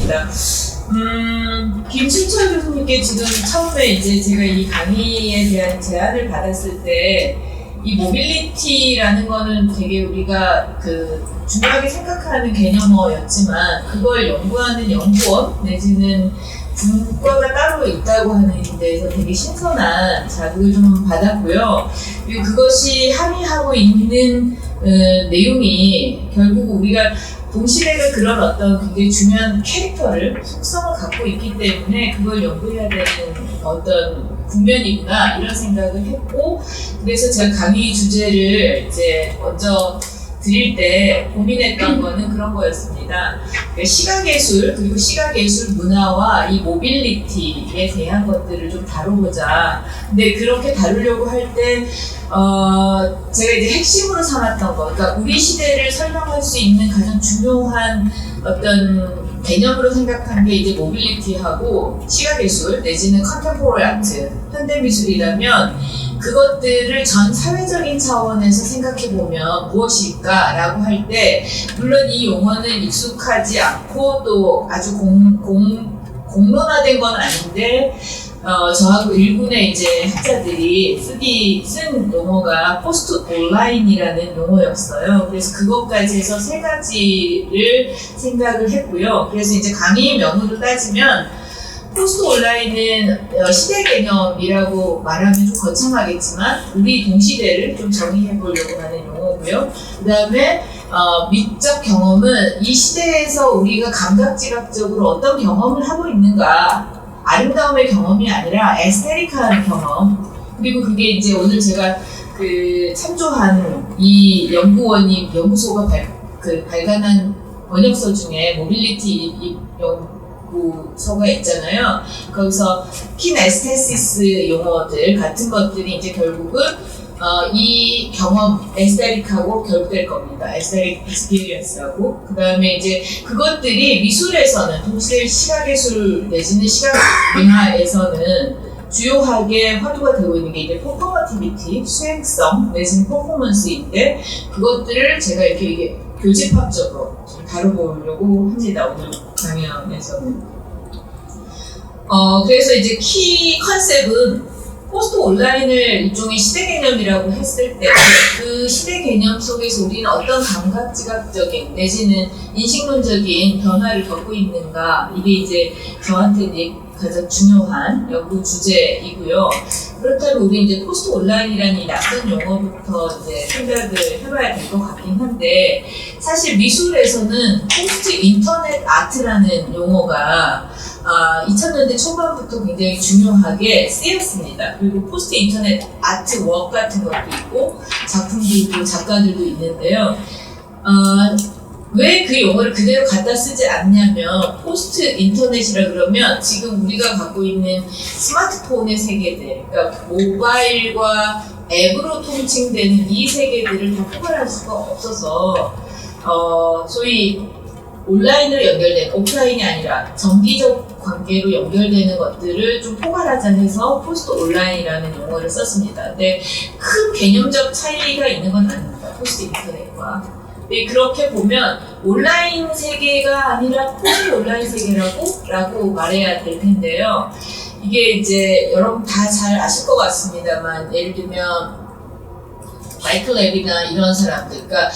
알겠습니다. 김순철 교수님께 지금 처음에 이제 제가 이 강의에 대한 제안을 받았을 때 이 모빌리티라는 거는 되게 우리가 중요하게 생각하는 개념어였지만 그걸 연구하는 연구원 내지는 분과가 따로 있다고 하는 데에서 되게 신선한 자극을 좀 받았고요. 그리고 그것이 함의하고 있는 내용이 결국 우리가 동시대가 그런 어떤 굉장히 중요한 캐릭터를, 속성을 갖고 있기 때문에 그걸 연구해야 되는 어떤 국면이구나 이런 생각을 했고, 그래서 제가 강의 주제를 이제 먼저 드릴 때 고민했던 거는 그런 거였습니다. 시각예술 그리고 시각예술 문화와 이 모빌리티에 대한 것들을 좀 다뤄보자. 근데 그렇게 다루려고 할 때 제가 이제 핵심으로 삼았던 거, 그러니까 우리 시대를 설명할 수 있는 가장 중요한 어떤 개념으로 생각한 게 이제 모빌리티하고 시각예술 내지는 컨템포러리 아트, 현대미술이라면 그것들을 전 사회적인 차원에서 생각해보면 무엇일까라고 할 때, 물론 이 용어는 익숙하지 않고 또 아주 공론화된 건 아닌데, 저하고 일군의 이제 학자들이 쓴 용어가 포스트 온라인이라는 용어였어요. 그래서 그것까지 해서 세 가지를 생각을 했고요. 그래서 이제 강의명으로 따지면 포스트 온라인은 시대 개념이라고 말하면 좀 거창하겠지만 우리 동시대를 좀 정의해 보려고 하는 용어고요. 그 다음에 미적 경험은 이 시대에서 우리가 감각지각적으로 어떤 경험을 하고 있는가, 아름다움의 경험이 아니라 에스테릭한 경험, 그리고 그게 이제 오늘 제가 참조한 이 연구소가 발간한 번역서 중에 모빌리티 연구서가 있잖아요. 거기서 키네스테시스 용어들 같은 것들이 이제 결국은 이 경험, 에스테릭하고 결부될 겁니다. 에스테릭 익스피리언스하고. 그 다음에 이제 그것들이 미술에서는, 동시대 시각예술 내지는 시각문화에서는 주요하게 화두가 되고 있는 게 이제 퍼포머티비티, 수행성 내지는 퍼포먼스인데, 그것들을 제가 이렇게 교집합적으로 좀 다뤄보려고 합니다. 오늘 강연에서는. 그래서 이제 키 컨셉은 포스트 온라인을 일종의 시대 개념이라고 했을 때 그 시대 개념 속에서 우리는 어떤 감각지각적인 내지는 인식론적인 변화를 겪고 있는가, 이게 이제 저한테 가장 중요한 연구 주제이고요. 그렇다면 우리 이제 포스트 온라인이라는 이 낯선 용어부터 이제 생각을 해봐야 될 것 같긴 한데, 사실 미술에서는 포스트 인터넷 아트라는 용어가 2000년대 초반부터 굉장히 중요하게 쓰였습니다. 그리고 포스트 인터넷 아트 워크 같은 것도 있고 작품들도 작가들도 있는데요. 왜 그 용어를 그대로 갖다 쓰지 않냐면, 포스트 인터넷이라 그러면 지금 우리가 갖고 있는 스마트폰의 세계들, 그러니까 모바일과 앱으로 통칭되는 이 세계들을 다 포괄할 수가 없어서 소위 온라인으로 연결된, 오프라인이 아니라 정기적 관계로 연결되는 것들을 좀 포괄하자 해서 포스트 온라인이라는 용어를 썼습니다. 근데 큰 개념적 차이가 있는 건 아닙니다. 포스트 인터넷과. 네, 그렇게 보면 온라인 세계가 아니라 포스트 온라인 세계라고 말해야 될 텐데요. 이게 이제 여러분 다 잘 아실 것 같습니다만, 예를 들면 마이클 랩이나 이런 사람들, 그러니까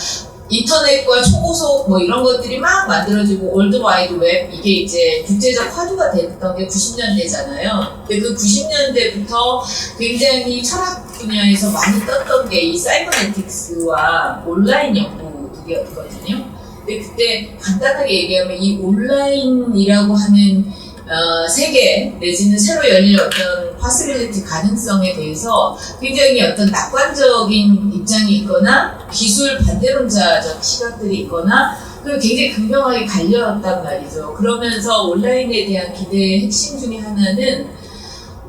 인터넷과 초고속 이런 것들이 막 만들어지고 월드와이드 웹, 이게 이제 국제적 화두가 됐던 게 90년대잖아요. 근데 그 90년대부터 굉장히 철학 분야에서 많이 떴던 게 이 사이버네틱스와 온라인 연구들이었거든요. 근데 그때 간단하게 얘기하면 이 온라인이라고 하는 세계 내지는 새로 열릴 어떤 파시빌리티 가능성에 대해서 굉장히 어떤 낙관적인 입장이 있거나 기술 반대론자적 시각들이 있거나, 그리고 굉장히 극명하게 갈렸단 말이죠. 그러면서 온라인에 대한 기대의 핵심 중에 하나는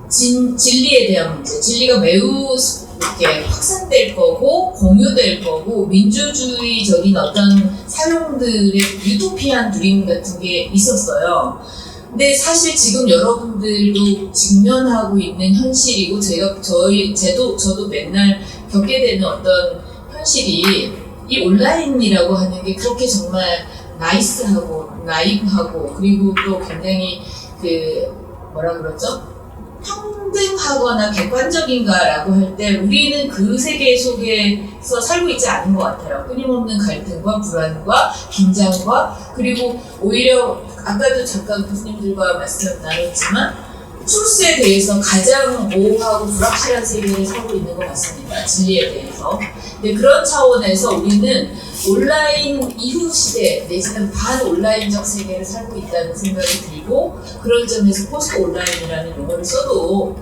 진리에 대한 문제, 진리가 매우 이렇게 확산될 거고 공유될 거고 민주주의적인 어떤 사용들의 유토피안 드림 같은 게 있었어요. 근데 사실 지금 여러분들도 직면하고 있는 현실이고 저도 맨날 겪게 되는 어떤 현실이 이 온라인이라고 하는 게 그렇게 정말 나이스하고 나이브하고 그리고 또 굉장히 뭐라 그러죠? 평등하거나 객관적인가라고 할 때 우리는 그 세계 속에서 살고 있지 않은 것 같아요. 끊임없는 갈등과 불안과 긴장과 그리고 오히려 아까도 잠깐 교수님들과 말씀 나눴지만 트루스에 대해서 가장 모호하고 불확실한 세계를 살고 있는 것 같습니다. 진리에 대해서. 근데 그런 차원에서 우리는 온라인 이후 시대 내지는 반온라인적 세계를 살고 있다는 생각이 들고 그런 점에서 포스트 온라인이라는 용어를 써도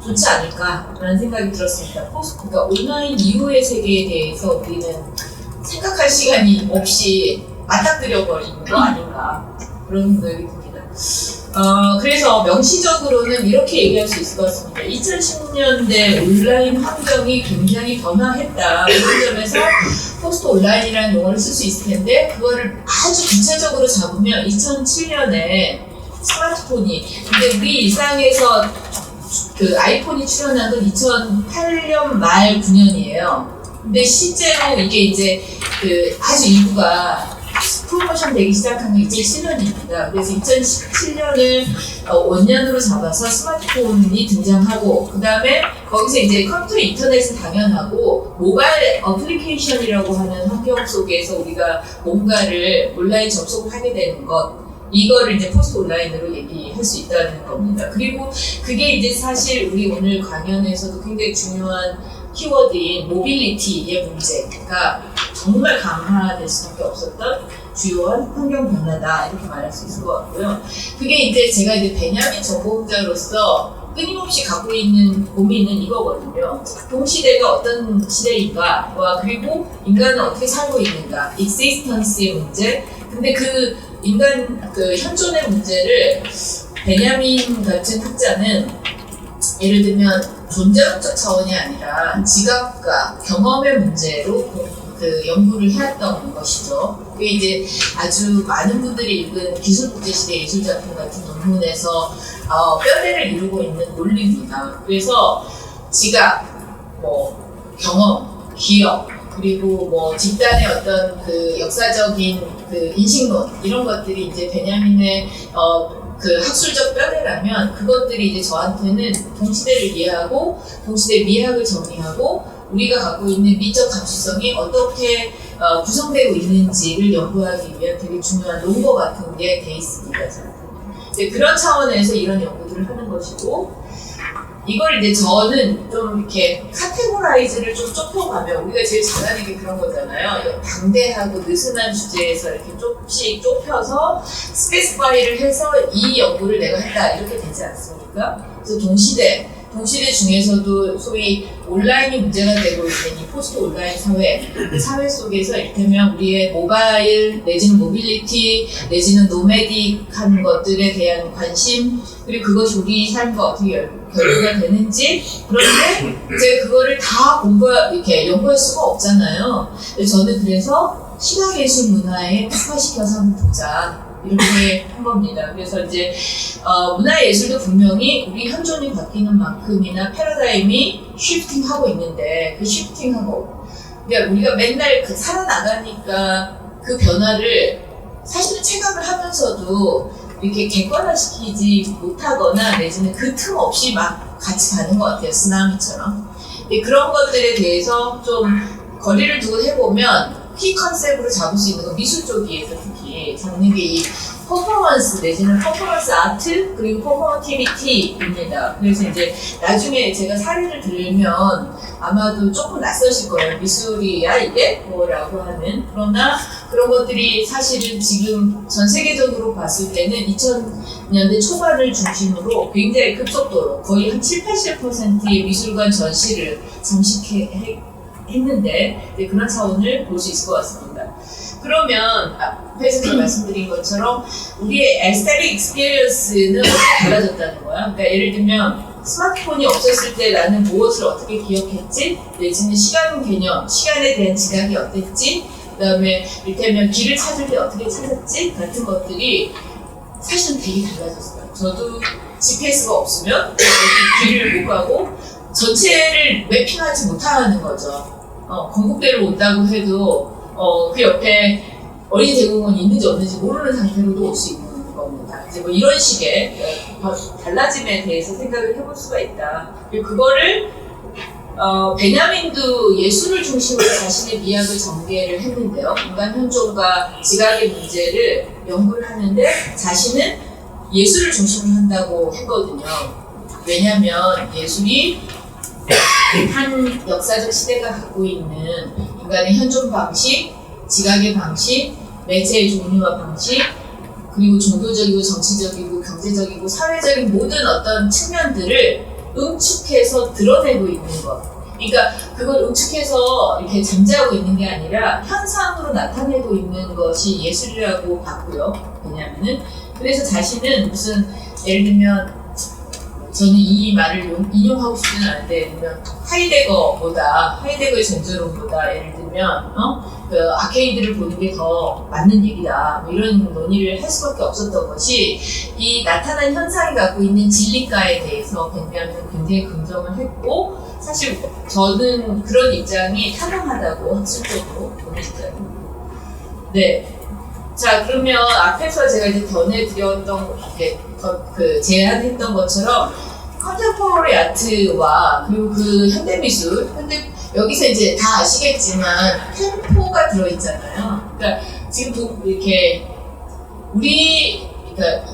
좋지 않을까라는 생각이 들었습니다. 그러니까 온라인 이후의 세계에 대해서 우리는 생각할 시간이 없이 맞닥뜨려 버리는 거 아닌가 그런 생각이 듭니다. 그래서 명시적으로는 이렇게 얘기할 수 있을 것 같습니다. 2010년대 온라인 환경이 굉장히 변화했다. 그런 점에서 포스트 온라인이라는 용어를 쓸 수 있을 텐데 그거를 아주 구체적으로 잡으면 2007년에 스마트폰이 근데 우리 일상에서 그 아이폰이 출현한 건 2008년 말 9년이에요. 근데 실제로 이게 이제 아주 일부가 프로모션 되기 시작한 게 2007년입니다. 그래서 2017년을 원년으로 잡아서 스마트폰이 등장하고 그 다음에 거기서 이제 컴퓨터 인터넷은 당연하고 모바일 어플리케이션이라고 하는 환경 속에서 우리가 뭔가를 온라인 접속을 하게 되는 것 이거를 이제 포스트 온라인으로 얘기할 수 있다는 겁니다. 그리고 그게 이제 사실 우리 오늘 강연에서도 굉장히 중요한 키워드인 모빌리티의 문제가 정말 강화될 수밖에 없었던 주요한 환경 변화다 이렇게 말할 수 있을 것 같고요. 그게 이제 제가 이제 베냐민 전공자로서 끊임없이 갖고 있는 고민은 이거거든요. 동시대가 어떤 시대인가와 그리고 인간은 어떻게 살고 있는가, 익시스턴스의 문제. 근데 그 인간 현존의 문제를 베냐민 같은 학자는 예를 들면 존재론적 차원이 아니라 지각과 경험의 문제로 연구를 해왔던 것이죠. 그게 이제 아주 많은 분들이 읽은 기술국제시대 예술작품 같은 논문에서 뼈대를 이루고 있는 논리입니다. 그래서 지각, 경험, 기억, 그리고 집단의 어떤 역사적인 인식론 이런 것들이 이제 베냐민의 학술적 뼈대라면 그것들이 이제 저한테는 동시대를 이해하고 동시대 미학을 정리하고 우리가 갖고 있는 미적 감수성이 어떻게 구성되고 있는지를 연구하기 위한 되게 중요한 논거 같은 게 돼 있습니다. 저한테. 그런 차원에서 이런 연구들을 하는 것이고 이걸 이제 저는 좀 이렇게 카테고라이즈를 좀 좁혀가면 우리가 제일 잘하는 게 그런 거잖아요. 방대하고 느슨한 주제에서 이렇게 조금씩 좁혀서 스페시파이를 해서 이 연구를 내가 했다 이렇게 되지 않습니까? 그래서 동시대 중에서도 소위 온라인이 문제가 되고 있는 이 포스트 온라인 사회, 그 사회 속에서 이를테면 우리의 모바일 내지는 모빌리티 내지는 노매딕한 것들에 대한 관심 그리고 그것이 우리 삶과 어떻게 결부가 되는지 그런데 제가 그거를 다 이렇게 연구할 수가 없잖아요. 저는 그래서 시각예술 문화에 특화시켜서 한번 보자. 이렇게 한 겁니다. 그래서 이제 문화예술도 분명히 우리 현존이 바뀌는 만큼이나 패러다임이 쉬프팅하고 있는데 그 쉬프팅하고 그러니까 우리가 맨날 살아나가니까 그 변화를 사실은 체감을 하면서도 이렇게 객관화시키지 못하거나 내지는 그 틈 없이 막 같이 가는 것 같아요. 쓰나미처럼. 그런 것들에 대해서 좀 거리를 두고 해보면 키 컨셉으로 잡을 수 있는 건 미술 쪽에서 특히 잡는 게 이 퍼포먼스 내지는 퍼포먼스 아트 그리고 퍼포머티비티입니다. 그래서 이제 나중에 제가 사례를 들면 아마도 조금 낯설실 거예요. 미술이야 이게? 뭐라고 하는. 그러나 그런 것들이 사실은 지금 전 세계적으로 봤을 때는 2000년대 초반을 중심으로 굉장히 급속도로 거의 한 70-80%의 미술관 전시를 장식했는데 그런 차원을 볼 수 있을 것 같습니다. 그러면 앞에서 제가 말씀드린 것처럼 우리의 에스테틱 익스피리언스는 달라졌다는 거야. 그러니까 예를 들면 스마트폰이 없었을 때 나는 무엇을 어떻게 기억했지? 내지는 시간 개념, 시간에 대한 지각이 어땠지? 그 다음에 이를테면 길을 찾을 때 어떻게 찾았지? 같은 것들이 사실은 되게 달라졌어요. 저도 GPS가 없으면 길을 못 가고 전체를 매핑하지 못하는 거죠. 건국대로 온다고 해도 그 옆에 어린이 대공원이 있는지 없는지 모르는 상태로도 올 수 있는 겁니다. 이제 뭐 이런 식의 달라짐에 대해서 생각을 해볼 수가 있다. 그리고 그거를 베냐민도 예술을 중심으로 자신의 미학을 전개를 했는데요. 인간 현존과 지각의 문제를 연구를 하는데 자신은 예술을 중심으로 한다고 했거든요. 왜냐하면 예술이 한 역사적 시대가 갖고 있는 인간의 현존 방식, 지각의 방식, 매체의 종류와 방식, 그리고 종교적이고 정치적이고 경제적이고 사회적인 모든 어떤 측면들을 응축해서 드러내고 있는 것. 그러니까 그걸 응축해서 이렇게 잠재우고 있는 게 아니라 현상으로 나타내고 있는 것이 예술이라고 봤고요. 왜냐하면은 그래서 자신은 무슨 예를 들면 저는 이 말을 인용하고 싶지는 않은데 예를 들면 하이데거의 전제론보다 예를 들면 그 아케이드를 보는 게 더 맞는 얘기다 뭐 이런 논의를 할 수밖에 없었던 것이 이 나타난 현상이 갖고 있는 진리가에 대해서 베냐민은 굉장히 긍정을 했고 사실 저는 그런 입장이 타당하다고 학술적으로 보는 입장입니다. 네. 자 그러면 앞에서 제가 이제 전해드렸던 그 제안했던 것처럼 컨템포러리 아트와 그리고 그 현대미술, 여기서 이제 다 아시겠지만 템포가 들어있잖아요. 그러니까 지금 이렇게 그러니까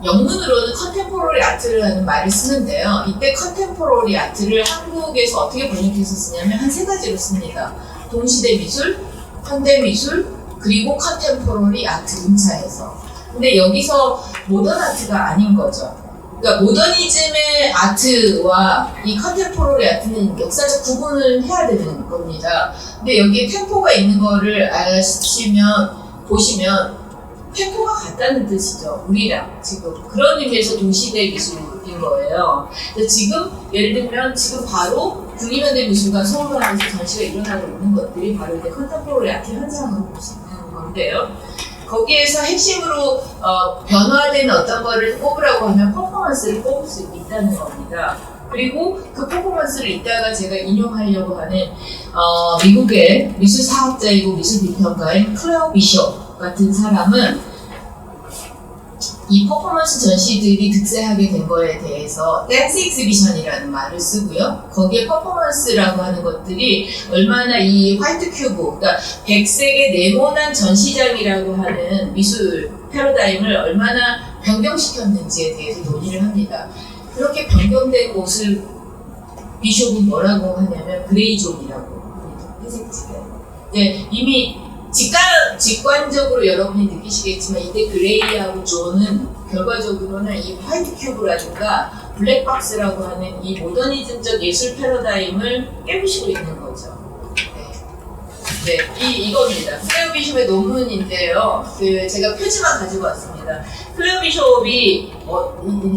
영문으로는 컨템포러리 아트를 하는 말을 쓰는데요. 이때 컨템포러리 아트를 한국에서 어떻게 번역해서 쓰냐면 한 세 가지로 씁니다. 동시대 미술, 현대미술, 그리고 컨템포러리 아트 음차해서. 근데 여기서 모던 아트가 아닌 거죠. 그러니까 모더니즘의 아트와 이 컨템포러리 아트는 역사적 구분을 해야 되는 겁니다. 근데 여기에 템포가 있는 거를 보시면 템포가 같다는 뜻이죠. 우리랑 지금 그런 의미에서 동시대 미술인 거예요. 지금 예를 들면 지금 바로 국립현대 미술관 서울관에서 전시가 일어나고 있는 것들이 바로 이제 컨템포러리 아트 현상으로 볼 수 있는 건데요. 거기에서 핵심으로 변화된 어떤 거를 꼽으라고 하면 퍼포먼스를 꼽을 수 있다는 겁니다. 그리고 그 퍼포먼스를 이따가 제가 인용하려고 하는 미국의 미술사학자이고 미술비평가인 클레어 비숍 같은 사람은 이 퍼포먼스 전시들이 득세하게 된 거에 대해서 댄스 익스비션이라는 말을 쓰고요. 거기에 퍼포먼스라고 하는 것들이 얼마나 이 화이트 큐브, 그러니까 백색의 네모난 전시장이라고 하는 미술 패러다임을 얼마나 변경시켰는지에 대해서 논의를 합니다. 그렇게 변경된 곳을 비숍은 뭐라고 하냐면 그레이존이라고 합니다. 회색지대. 네, 이미 직관적으로 여러분이 느끼시겠지만 이때 그레이하고 존은 결과적으로는 이 화이트 큐브라든가 블랙박스라고 하는 이 모더니즘적 예술 패러다임을 깨부시고 있는 거죠. 네, 이겁니다. 클레어 비숍의 논문인데요. 제가 표지만 가지고 왔습니다. 클레어 비숍이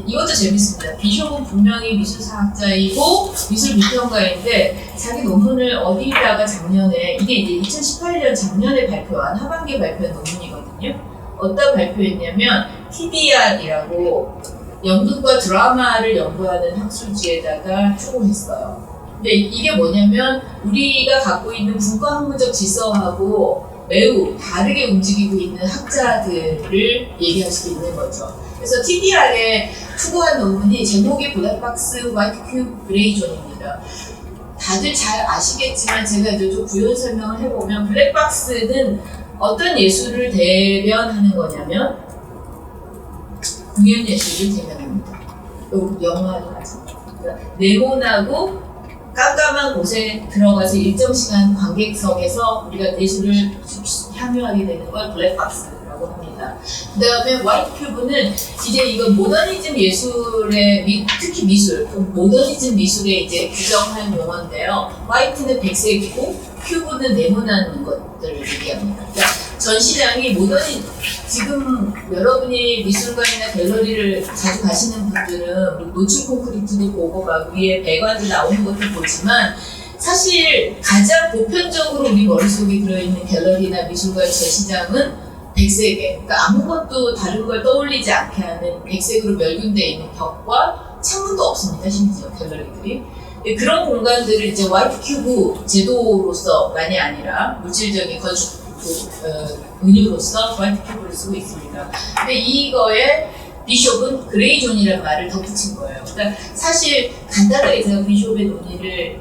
이것도 재밌습니다. 비숍은 분명히 미술사학자이고 미술비평가인데 자기 논문을 어디다가 작년에 이게 이제 2018년 작년에 발표한 하반기에 발표한 논문이거든요. 어디다 발표했냐면 TDR이라고 연극과 드라마를 연구하는 학술지에다가 추구했어요. 근데 이게 뭐냐면 우리가 갖고 있는 분과학문적 질서하고 매우 다르게 움직이고 있는 학자들을 얘기할 수 있는 거죠. 그래서 TDR에 추구한 논문이 제목이 블랙박스, 화이트 큐브, 그레이존입니다. 다들 잘 아시겠지만 제가 이제 좀 부연 설명을 해보면 블랙박스는 어떤 예술을 대변하는 거냐면 공연 예술을 대변합니다. 영화도 마찬가지입니다. 네모나고 깜깜한 곳에 들어가서 일정 시간 관객석에서 우리가 예술을 향유하게 되는 걸 블랙박스라고 합니다. 그 다음에 화이트 큐브는 이제 이건 모더니즘 예술의 특히 미술, 모더니즘 미술에 이제 규정한 용어인데요. 화이트는 백색이고 큐브는 네모난 것들을 얘기합니다. 그러니까 전시장이 지금 여러분이 미술관이나 갤러리를 자주 가시는 분들은 노출 콘크리트도 보고 막 위에 배관도 나오는 것도 보지만 사실 가장 보편적으로 우리 머릿속에 들어있는 갤러리나 미술관 전시장은 백색에, 그러니까 아무것도 다른 걸 떠올리지 않게 하는 백색으로 멸균되어 있는 벽과 창문도 없습니다. 심지어 갤러리들이. 그런 공간들을 이제 화이트 큐브 제도로서만이 아니라 물질적인 은유로서 화이트 큐브를 쓰고 있습니다. 근데 이거에 비숍은 그레이존이라는 말을 덧붙인 거예요. 그러니까 사실 간단하게 제가 비숍의 논의를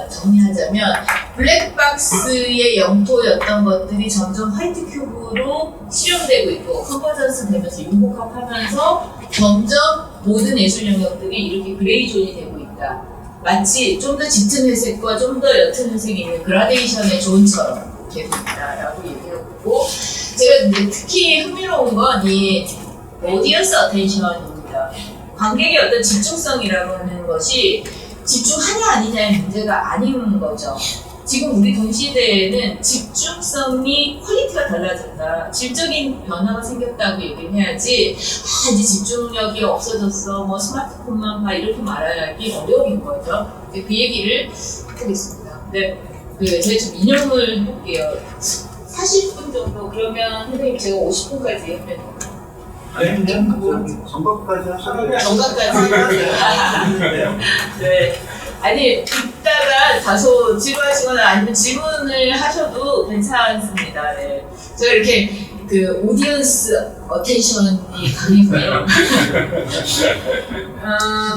정리하자면 블랙박스의 영토였던 것들이 점점 화이트 큐브로 실현되고 있고 컨버전스 되면서 융복합하면서 점점 모든 예술 영역들이 이렇게 그레이존이 되고 있다. 마치 좀 더 짙은 회색과 좀 더 옅은 회색이 있는 그라데이션의 존처럼 되고 있다라고 얘기하고 제가 이제 특히 흥미로운 건 이 오디언스 어텐션입니다. 관객의 어떤 집중성이라고 하는 것이 집중하냐 아니냐의 문제가 아닌 거죠. 지금 우리 동시대에는 집중성이 퀄리티가 달라졌다. 질적인 변화가 생겼다고 얘기를 해야지 이제 집중력이 없어졌어. 뭐 스마트폰만 봐 이렇게 말하기 어려운 거죠. 그 얘기를 해보겠습니다. 네, 제가 좀 인용을 해볼게요. 40분 정도 그러면 선생님 제가 50분까지 하면 아니 그냥 정각까지 하셔도 돼요. 정각까지 네. 아니 듣다가 다소 지루하시거나 아니면 질문을 하셔도 괜찮습니다. 네. 제가 이렇게 그 오디언스 어텐션이 강해서요.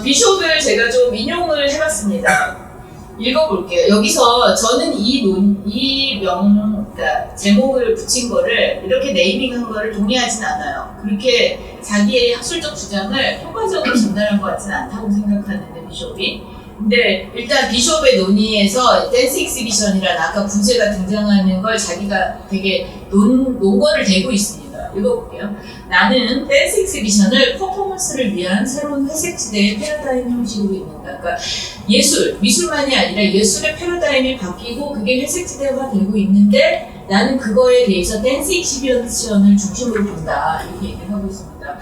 비숍을 제가 좀 인용을 해봤습니다. 읽어볼게요. 여기서 저는 그러니까 제목을 붙인 거를 이렇게 네이밍한 거를 동의하진 않아요. 그렇게 자기의 학술적 주장을 효과적으로 전달한 것 같지는 않다고 생각하는데 비숍이. 근데 일단 비숍의 논의에서 댄스 익시비션이라는 아까 부제가 등장하는 걸 자기가 되게 논거를 대고 있습니다. 읽어볼게요. 나는 댄스 익시비션을 퍼포먼스를 위한 새로운 회색지대의 패러다임 형식으로 읽는다. 그러니까 미술만이 아니라 예술의 패러다임이 바뀌고 그게 회색지대가 되고 있는데 나는 그거에 대해서 댄스 익시비션을 중심으로 본다. 이렇게 얘기를 하고 있습니다.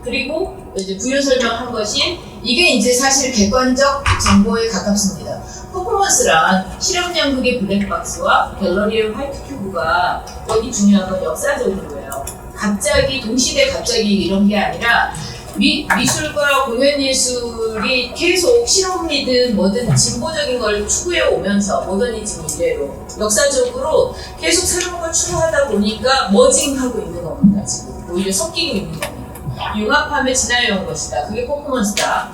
그리고 이제 부연 설명한 것이 이게 이제 사실 객관적 정보에 가깝습니다. 퍼포먼스란 실험 연극의 블랙박스와 갤러리의 화이트 큐브가 여기 중요한 건 역사적인 거예요. 동시대 갑자기 이런 게 아니라 미술과 공연 예술이 계속 실험이든 뭐든 진보적인 걸 추구해 오면서 모더니즘 이래로 역사적으로 계속 새로운 걸 추구하다 보니까 머징하고 있는 겁니다. 지금 오히려 섞이고 있는 겁니다. 융합함에 진화해온 것이다. 그게 퍼포먼스다.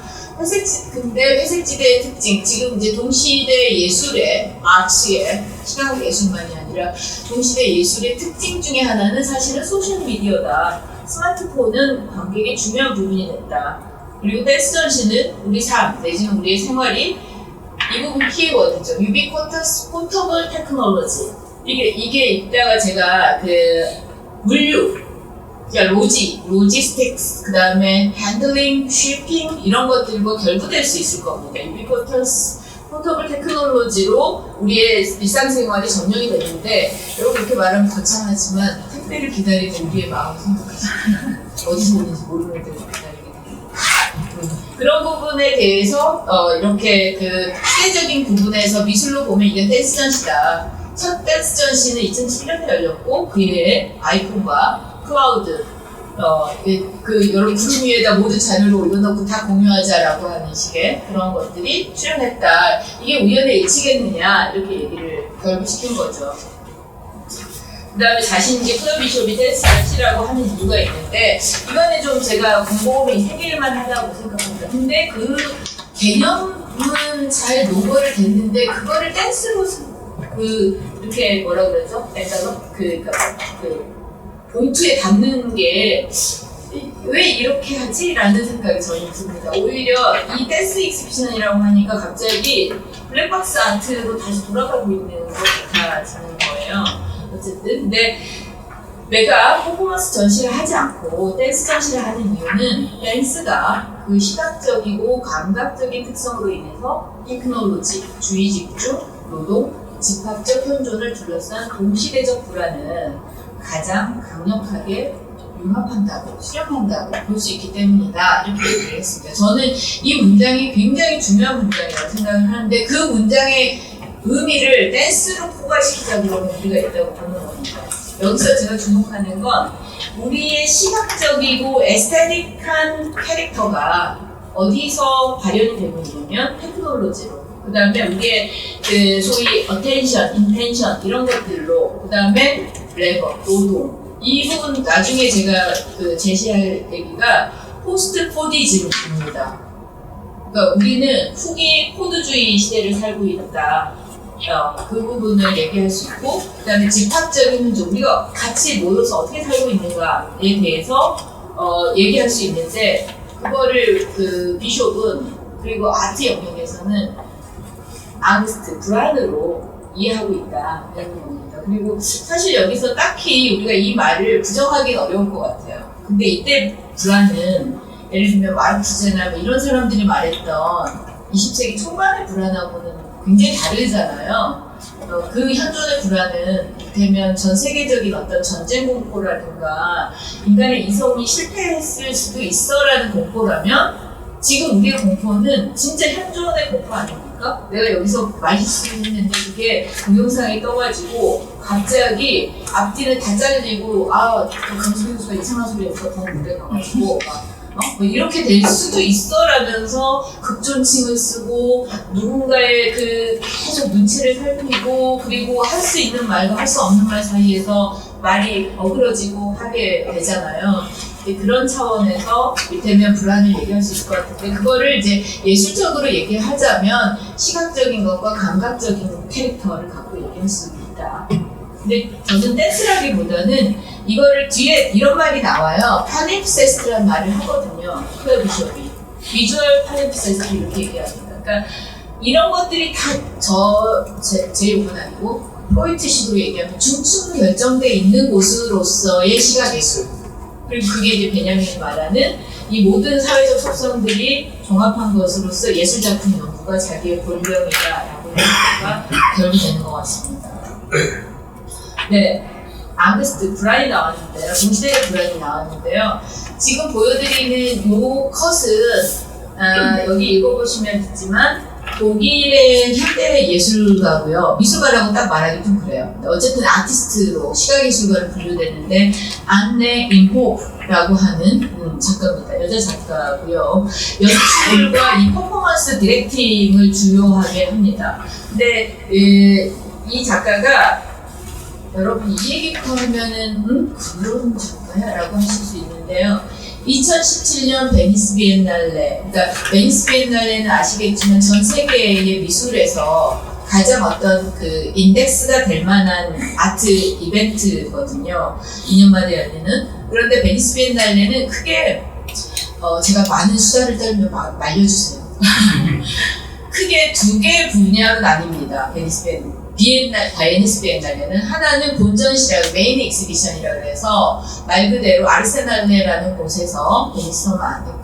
근데 회색지대의 특징, 지금 이제 동시대 예술의 아트의 시각 예술만이 아니라 동시대 예술의 특징 중에 하나는 사실은 소셜 미디어다. 스마트폰은 관객의 중요한 부분이 됐다. 그리고 댄스 전시는 우리 삶 내지는 우리의 생활이 이 부분 키워드죠. 유비쿼터스 포터블 테크놀로지. 이게 이따가 제가 그 물류 그러니까 로지스틱스, 그 다음에 핸들링, 쉬핑 이런 것들과 결부될 수 있을 겁니다. 유비쿼터스 포터블 테크놀로지로 우리의 일상생활이 점령이 됐는데 여러분 이렇게 말하면 거창하지만 택배를 기다리는 우리의 마음을 생각하시면 어디서 오는지 모르는 데를 기다리게 됩니다. 그런 부분에 대해서 이렇게 그 시대적인 부분에서 미술로 보면 이게 댄스 전시다. 첫 댄스 전시는 2007년에 열렸고 그 이후에 아이폰과 클라우드, 여러분 구름 위에다 모든 자료를 올려놓고 다 공유하자라고 하는 식의 그런 것들이 출현했다. 이게 우연의 일치겠느냐 이렇게 얘기를 결부시킨 거죠. 그 다음에 자신이 클럽 비숍이 댄스 아트라고 하는 이유가 있는데 이거는 좀 제가 공범이 생길만 하다고 생각합니다. 근데 그 개념은 잘 논거를 됐는데 그거를 댄스로 이렇게 뭐라 그러죠? 봉투에 담는 게 왜 이렇게 하지? 라는 생각이 저는 듭니다. 오히려 이 댄스 익스비션이라고 하니까 갑자기 블랙박스 아트로 다시 돌아가고 있는 것 같아지는 거예요. 어쨌든 근데 내가 퍼포먼스 전시를 하지 않고 댄스 전시를 하는 이유는 댄스가 그 시각적이고 감각적인 특성으로 인해서 테크놀로지, 주의 집중, 노동, 집합적 현존을 둘러싼 동시대적 불안은 가장 강력하게 융합한다고, 수렴한다고 볼 수 있기 때문이다. 이렇게 얘기를 했습니다. 저는 이 문장이 굉장히 중요한 문장이라고 생각을 하는데 그 문장의 의미를 댄스로 포괄시키자 그러면 우리가 있다고 보는 겁니다. 여기서 제가 주목하는 건 우리의 시각적이고 에스테틱한 캐릭터가 어디서 발현이 되고 있냐면 테크놀로지로. 그 다음에 우리의 그 소위 attention, intention 이런 것들로 그 다음에 레버, 노동 이 부분 나중에 제가 그 제시할 얘기가 포스트 포디즘입니다. 그러니까 우리는 후기 포드주의 시대를 살고 있다. 그 부분을 얘기할 수 있고 그 다음에 집합적인 문제 우리가 같이 모여서 어떻게 살고 있는가에 대해서 얘기할 수 있는데 그거를 그 비숍은 그리고 아트 영역에서는 앙스트, 불안으로 이해하고 있다 이런 겁니다. 그리고 사실 여기서 딱히 우리가 이 말을 부정하기는 어려울 것 같아요. 근데 이때 불안은 예를 들면 마르크스나 뭐 이런 사람들이 말했던 20세기 초반의 불안하고는 굉장히 다르잖아요. 그 현존의 불안은 되면 전 세계적인 어떤 전쟁 공포라든가 인간의 이성이 실패했을 수도 있어라는 공포라면 지금 우리의 공포는 진짜 현존의 공포 아닙니까? 내가 여기서 말씀했는데 그게 동영상에 떠가지고 갑자기 앞뒤를 다 잘리고 강수 교수가 이상한 소리 해서 더 놀래가지고 뭐 이렇게 될 수도 있어라면서 극존칭을 쓰고 누군가의 그 계속 눈치를 살피고 그리고 할 수 있는 말과 할 수 없는 말 사이에서 말이 어그러지고 하게 되잖아요. 그런 차원에서 이를테면 불안을 얘기할 수 있을 것 같은데 그거를 이제 예술적으로 얘기하자면 시각적인 것과 감각적인 캐릭터를 갖고 얘기할 수 있다. 근데 저는 댄스라기보다는 이거를 뒤에 이런 말이 나와요. 팔림프세스트라는 말을 하거든요. 클레어 비숍이. 비주얼 팔림프세스트 이렇게 얘기합니다. 그러니까 이런 것들이 다 제 욕은 아니고 포이트식으로 얘기하면 중층 결정돼 있는 곳으로서의 시각예술. 그리고 그게 이제 베냐민이 말하는 이 모든 사회적 속성들이 종합한 것으로서 예술작품 연구가 자기의 본령이다라고 하는 것과 결이 되는 것 같습니다. 네, 앙스트 불안이 나왔는데요. 동시대의 불안이 나왔는데요. 지금 보여드리는 요 컷은 여기 읽어보시면 있지만 독일의 현대 예술가고요. 미술가라고 딱 말하기 좀 그래요. 어쨌든 아티스트로 시각예술가로 분류되는데 안네 임호프라고 하는 작가입니다. 여자 작가고요. 연출과 이 퍼포먼스 디렉팅을 주요하게 합니다. 근데 이 작가가 여러분 이 얘기부터 하면은 그런 작가야? 라고 하실 수 있는데요. 2017년 베니스 비엔날레, 그러니까 베니스 비엔날레는 아시겠지만 전 세계의 미술에서 가장 어떤 그 인덱스가 될 만한 아트 이벤트거든요. 2년마다 열리는. 그런데 베니스 비엔날레는 크게 제가 많은 수다를 떨면 말려주세요. 크게 두 개의 분야로 나뉩니다. 베니스 비엔날레는 하나는 본전시라고 메인 익스비션이라고 해서 말 그대로 아르세날레라는 곳에서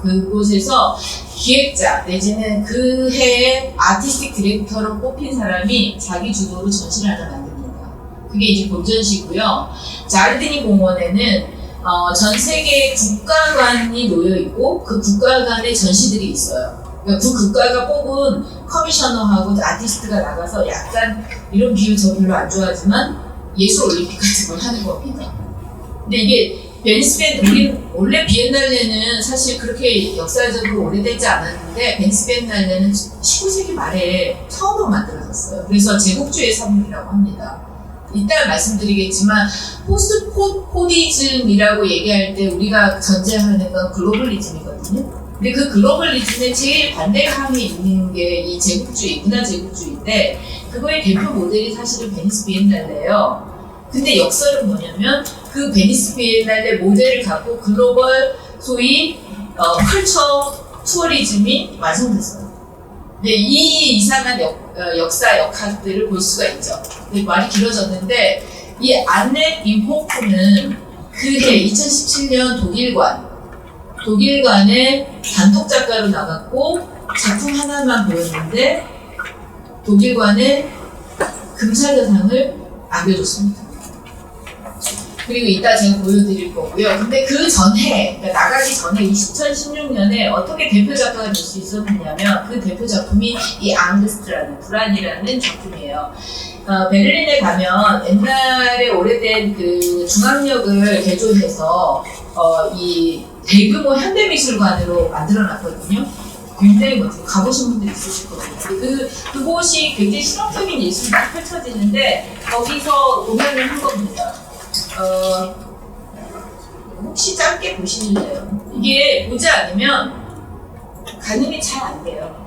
그곳에서 기획자 내지는 그 해의 아티스틱 디렉터로 뽑힌 사람이 자기 주도로 전시를 하나 만듭니다. 그게 이제 본전시고요. 자르디니 공원에는 전 세계 국가관이 놓여 있고 그 국가관의 전시들이 있어요. 그러니까 그 국가가 뽑은 커미셔너하고 아티스트가 나가서 약간 이런 비유 저 별로 안 좋아하지만 예술 올림픽 같은 걸 하는 겁니다. 근데 이게 베니스 비엔날레 원래 비엔날레는 사실 그렇게 역사적으로 오래되지 않았는데 베니스 비엔날레는 19세기 말에 처음으로 만들어졌어요. 그래서 제국주의 산물이라고 합니다. 이따 말씀드리겠지만 포스트 포디즘이라고 얘기할 때 우리가 전제하는 건 글로벌리즘이거든요. 근데 그 글로벌리즘의 제일 반대항에 있는 게 이 제국주의, 문화 제국주의인데 그거의 대표 모델이 사실은 베니스 비엔날레예요. 근데 역설은 뭐냐면 그 베니스 비엔날레 모델을 갖고 글로벌 소위 컬처 투어리즘이 완성됐어요. 근데 이 이상한 역사 역학들을 볼 수가 있죠. 근데 말이 길어졌는데 이 안네 임호프는 그해 2017년 독일관의 단독 작가로 나갔고 작품 하나만 보였는데 독일관의 금사자상을 안겨줬습니다. 그리고 이따 제가 보여드릴 거고요. 근데 그 전에, 그러니까 나가기 전에 2016년에 어떻게 대표 작가가 될 수 있었느냐면 그 대표 작품이 이 앙스트라는 불안이라는 작품이에요. 베를린에 가면 옛날에 오래된 그 중앙역을 개조해서 이 대규모 현대미술관으로 만들어놨거든요. 굉장히 멋지고 가보신 분들 있으실 거예요. 그곳이 굉장히 실험적인 예술이 딱 펼쳐지는데 거기서 공연을 한 겁니다. 혹시 짧게 보시는데요. 이게 보지 않으면 가늠이 잘 안 돼요.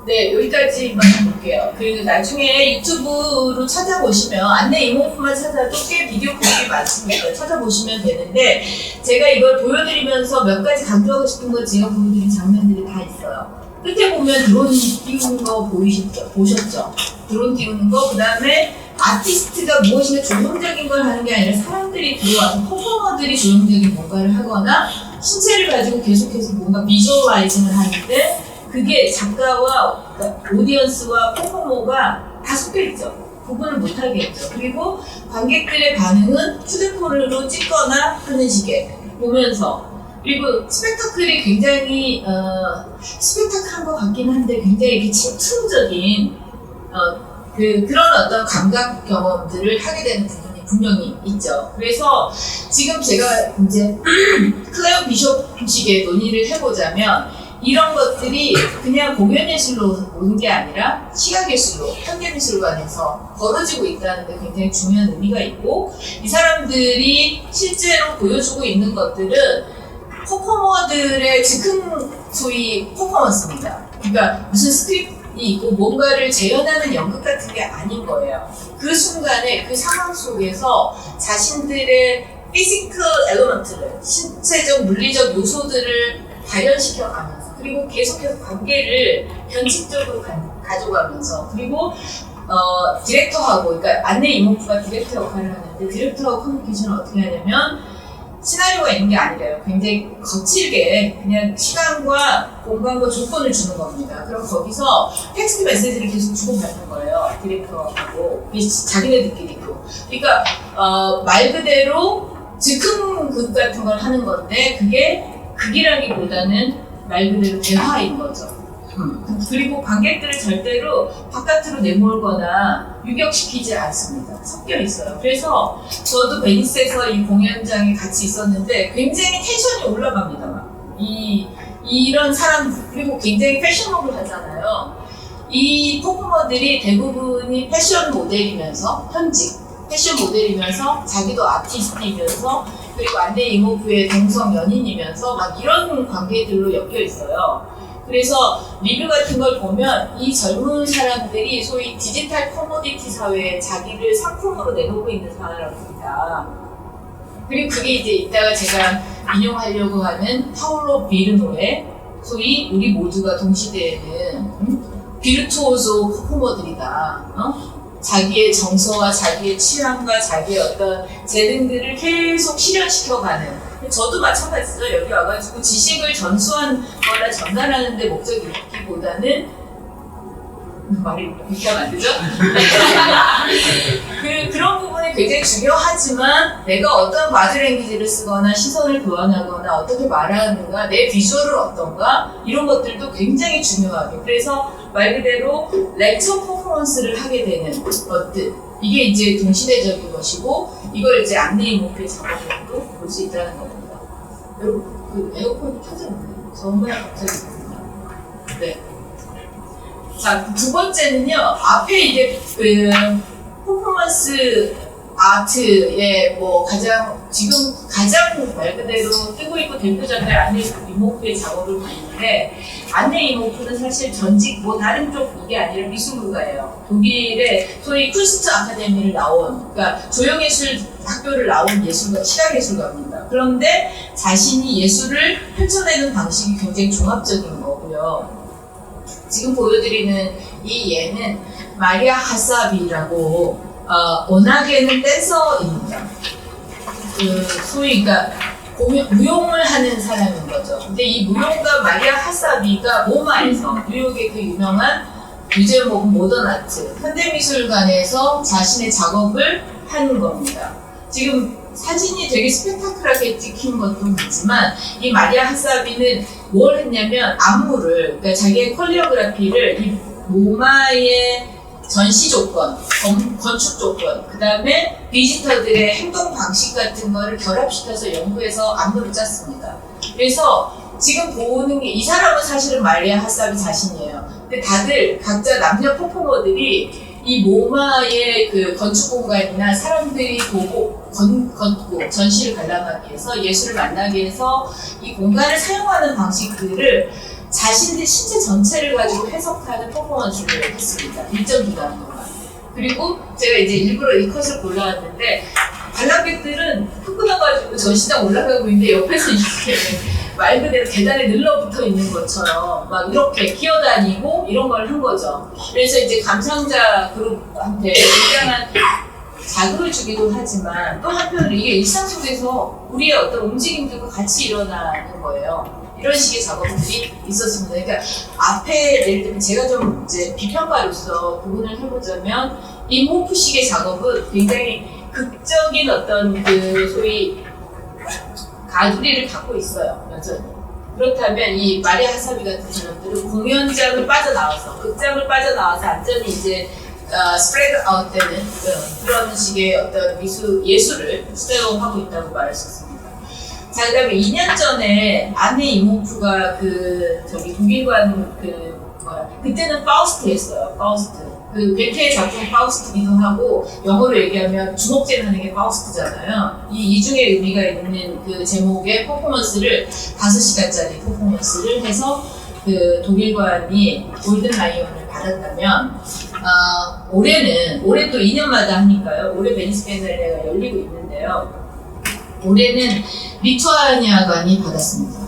네, 여기까지만 볼게요. 나중에 유튜브로 찾아보시면 안내 이모프만 찾아도 꽤 비디오 클립이 많습니다. 찾아보시면 되는데 제가 이걸 보여드리면서 몇 가지 강조하고 싶은 거 제가 보여드린 장면들이 다 있어요. 끝에 보면 드론 띄우는 거 보셨죠? 드론 띄우는 거, 그 다음에 아티스트가 무엇인가 조형적인 걸 하는 게 아니라 사람들이 들어와서 퍼포머들이 조형적인 뭔가를 하거나 신체를 가지고 계속해서 뭔가 비주얼라이징을 하는데 그게 작가와 오디언스와 퍼포머가 다 섞여있죠. 구분을 못하겠죠. 그리고 관객들의 반응은 휴대폰으로 찍거나 하는 식의 보면서 그리고 스펙타클이 굉장히 스펙타클한 것 같긴 한데 굉장히 이렇게 침투적인 그런 어떤 감각 경험들을 하게 되는 부분이 분명히 있죠. 그래서 지금 제가 이제 클레어 비숍식의 논의를 해보자면 이런 것들이 그냥 공연예술로 오는 게 아니라 시각예술로, 현대미술관에서 벌어지고 있다는 데 굉장히 중요한 의미가 있고 이 사람들이 실제로 보여주고 있는 것들은 퍼포머들의 즉흥 소위 퍼포먼스입니다. 그러니까 무슨 스크립트이 있고 뭔가를 재현하는 연극 같은 게 아닌 거예요. 그 순간에 그 상황 속에서 자신들의 피지컬 엘리먼트를, 신체적, 물리적 요소들을 발현시켜가면서 그리고 계속해서 관계를 변칙적으로 가져가면서 그리고 디렉터하고 그러니까 안내 이모프가 디렉터 역할을 하는데 디렉터하고 커뮤니케이션을 어떻게 하냐면 시나리오가 있는 게 아니래요. 굉장히 거칠게 그냥 시간과 공간과 조건을 주는 겁니다. 그럼 거기서 텍스트 메시지를 계속 주고받는 거예요. 디렉터하고 자기네들끼리도. 그러니까 말 그대로 즉흥극 같은 걸 하는 건데 그게 극이라기보다는 말 그대로 대화인 거죠. 그리고 관객들을 절대로 바깥으로 내몰거나 유격시키지 않습니다. 섞여 있어요. 그래서 저도 베니스에서 이 공연장에 같이 있었는데 굉장히 텐션이 올라갑니다. 이런 사람 그리고 굉장히 패셔너블 하잖아요. 이 퍼포머들이 대부분이 패션 모델이면서 현직 패션 모델이면서 자기도 아티스트이면서 그리고 안내 이모부의 동성 연인이면서 막 이런 관계들로 엮여 있어요. 그래서 리뷰 같은 걸 보면 이 젊은 사람들이 소위 디지털 커모디티 사회에 자기를 상품으로 내놓고 있는 사람입니다. 그리고 그게 이제 이따가 제가 인용하려고 하는 파울로 비르노의 소위 우리 모두가 동시대에는 비르투오소 퍼포머들이다. 자기의 정서와 자기의 취향과 자기의 어떤 재능들을 계속 실현시켜가는 저도 마찬가지죠. 여기 와가지고 지식을 전수한 거나 전달하는 데 목적이 있기보다는 말이 이렇게 하면 안 되죠? 그런 부분이 굉장히 중요하지만 내가 어떤 바디랭귀지를 쓰거나 시선을 교환하거나 어떻게 말하는가, 내 비주얼은 어떤가 이런 것들도 굉장히 중요하게, 그래서 말 그대로 렉처 퍼포먼스를 하게 되는 것들, 이게 이제 동시대적인 것이고 이걸 이제 안내 이목표 작업으로 볼 수 있다는 겁니다. 여러분 그 에어컨이 켜졌나요? 정말 갑자기 됩니다. 네. 자, 두 번째는요, 앞에 이제 그 퍼포먼스 아트의 뭐 지금 가장 말 그대로 뜨고 있고 대표작의 안내 이목표의 작업을 봤는데, 안내 이목표는 사실 전직 뭐 다른 쪽 이게 아니라 미술가예요. 독일의 소위 쿤스트 아카데미를 나온, 그러니까 조형예술 학교를 나온 예술가, 시각예술가입니다. 그런데 자신이 예술을 펼쳐내는 방식이 굉장히 종합적인 거고요. 지금 보여드리는 이 예는 마리아 하사비라고 워낙에는 댄서입니다. 그 소위 그러니까 무용을 하는 사람인 거죠. 근데 이 무용가 마리아 하사비가 모마에서 뉴욕의 그 유명한 뮤지엄 오브 모던 아트 현대미술관에서 자신의 작업을 하는 겁니다. 지금 사진이 되게 스펙타클하게 찍힌 것도 있지만 이 마리아 하사비는 뭘 했냐면 안무를, 그러니까 자기의 콜리오그라피를 이 모마의 전시 조건, 건축 조건, 그 다음에 비지터들의 행동 방식 같은 거를 결합시켜서 연구해서 안무를 짰습니다. 그래서 지금 보는 게, 이 사람은 사실은 마리아 하사비 자신이에요. 근데 다들 각자 남녀 퍼포머들이 이 모마의 그 건축 공간이나 사람들이 걷고 전시를 관람하기 위해서, 예술을 만나기 위해서 이 공간을 사용하는 방식들을 자신들 신체 전체를 가지고 해석하는 퍼포먼스를 했습니다. 일정 기간 동안. 그리고 제가 이제 일부러 이 컷을 골라왔는데, 관람객들은 흥분해가지고 전시장 올라가고 있는데 옆에서 이렇게 말 그대로 계단에 늘러붙어 있는 것처럼 막 이렇게 기어다니고 이런 걸 한 거죠. 그래서 이제 감상자 그룹한테 굉장한 자극을 주기도 하지만, 또 한편으로 이게 일상 속에서 우리의 어떤 움직임들과 같이 일어나는 거예요. 이런 식의 작업들이 있었습니다. 그러니까 앞에 예를 들면 제가 좀 이제 비평가로서 구분을 해보자면, 이 호프식의 작업은 굉장히 극적인 어떤 그 소위 가두리를 갖고 있어요, 여전히. 그렇다면 이 마리아 하사비 같은 사람들은 공연장을 빠져나와서, 극장을 빠져나와서 완전히 이제 스프레드 아웃 되는 그런 식의 어떤 예술을 수행하고 있다고 말할 수 있습니다. 자, 그 다음에 2년 전에 안네 이모프가 독일관 그때는 파우스트였어요. 파우스트. 그 괴테의 작품 파우스트기도 하고, 영어로 얘기하면 주먹질 하는 게 파우스트잖아요. 이 이중의 의미가 있는 그 제목의 퍼포먼스를 5시간짜리 퍼포먼스를 해서 그 독일관이 골든 라이온을 받았다면, 올해 또 2년마다 하니까요. 올해 베니스 비엔날레가 열리고 있는데요. 올해는 리투아니아관이 받았습니다.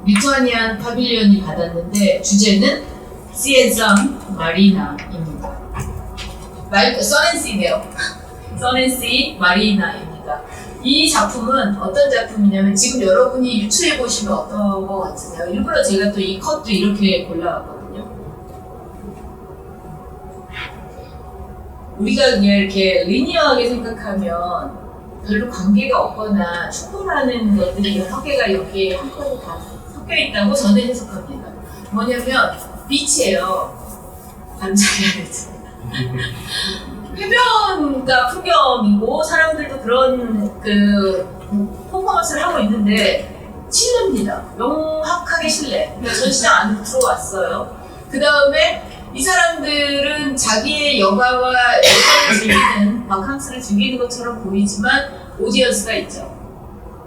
리투아니안 파빌리언이 받았는데, 주제는 시엔상 마리나입니다. 써넨시네요. 써넨시 마리나입니다. 이 작품은 어떤 작품이냐면, 지금 여러분이 유추해 보시면 어떤 것 같으세요? 일부러 제가 또 이 컷도 이렇게 골라왔거든요. 우리가 그냥 이렇게 리니어하게 생각하면 별로 관계가 없거나 충돌하는 것들이 여러 개가 여기에 한꺼번에 다 섞여 있다고 저는 해석합니다. 뭐냐면 빛이에요. 반짝이는 해변가 풍경이고 사람들도 그런 그 퍼포먼스를 하고 있는데 실내입니다. 명확하게 실내. 그러니까 전시장 안으로 들어왔어요. 그 다음에 이 사람들은 자기의 여가와 여가를 즐기는, 바캉스를 즐기는 것처럼 보이지만 오디언스가 있죠.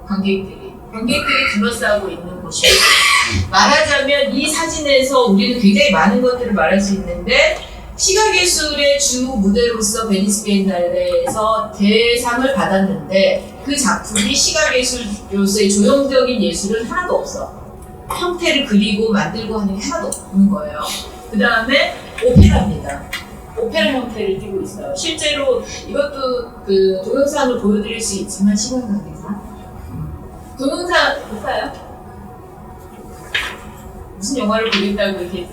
관객들이 둘러싸고 있는 곳이고, 말하자면 이 사진에서 우리는 굉장히 많은 것들을 말할 수 있는데, 시각예술의 주 무대로서 베니스 비엔날레에서 대상을 받았는데, 그 작품이 시각예술로서의 조형적인 예술은 하나도 없어. 형태를 그리고 만들고 하는 게 하나도 없는 거예요. 그 다음에 오페라입니다. 오페라 형태를 띠고 있어요. 실제로 이것도 그 동영상을 보여드릴 수 있지만 시간 관계상 동영상 볼까요? 무슨 영화를 보겠다고 이렇게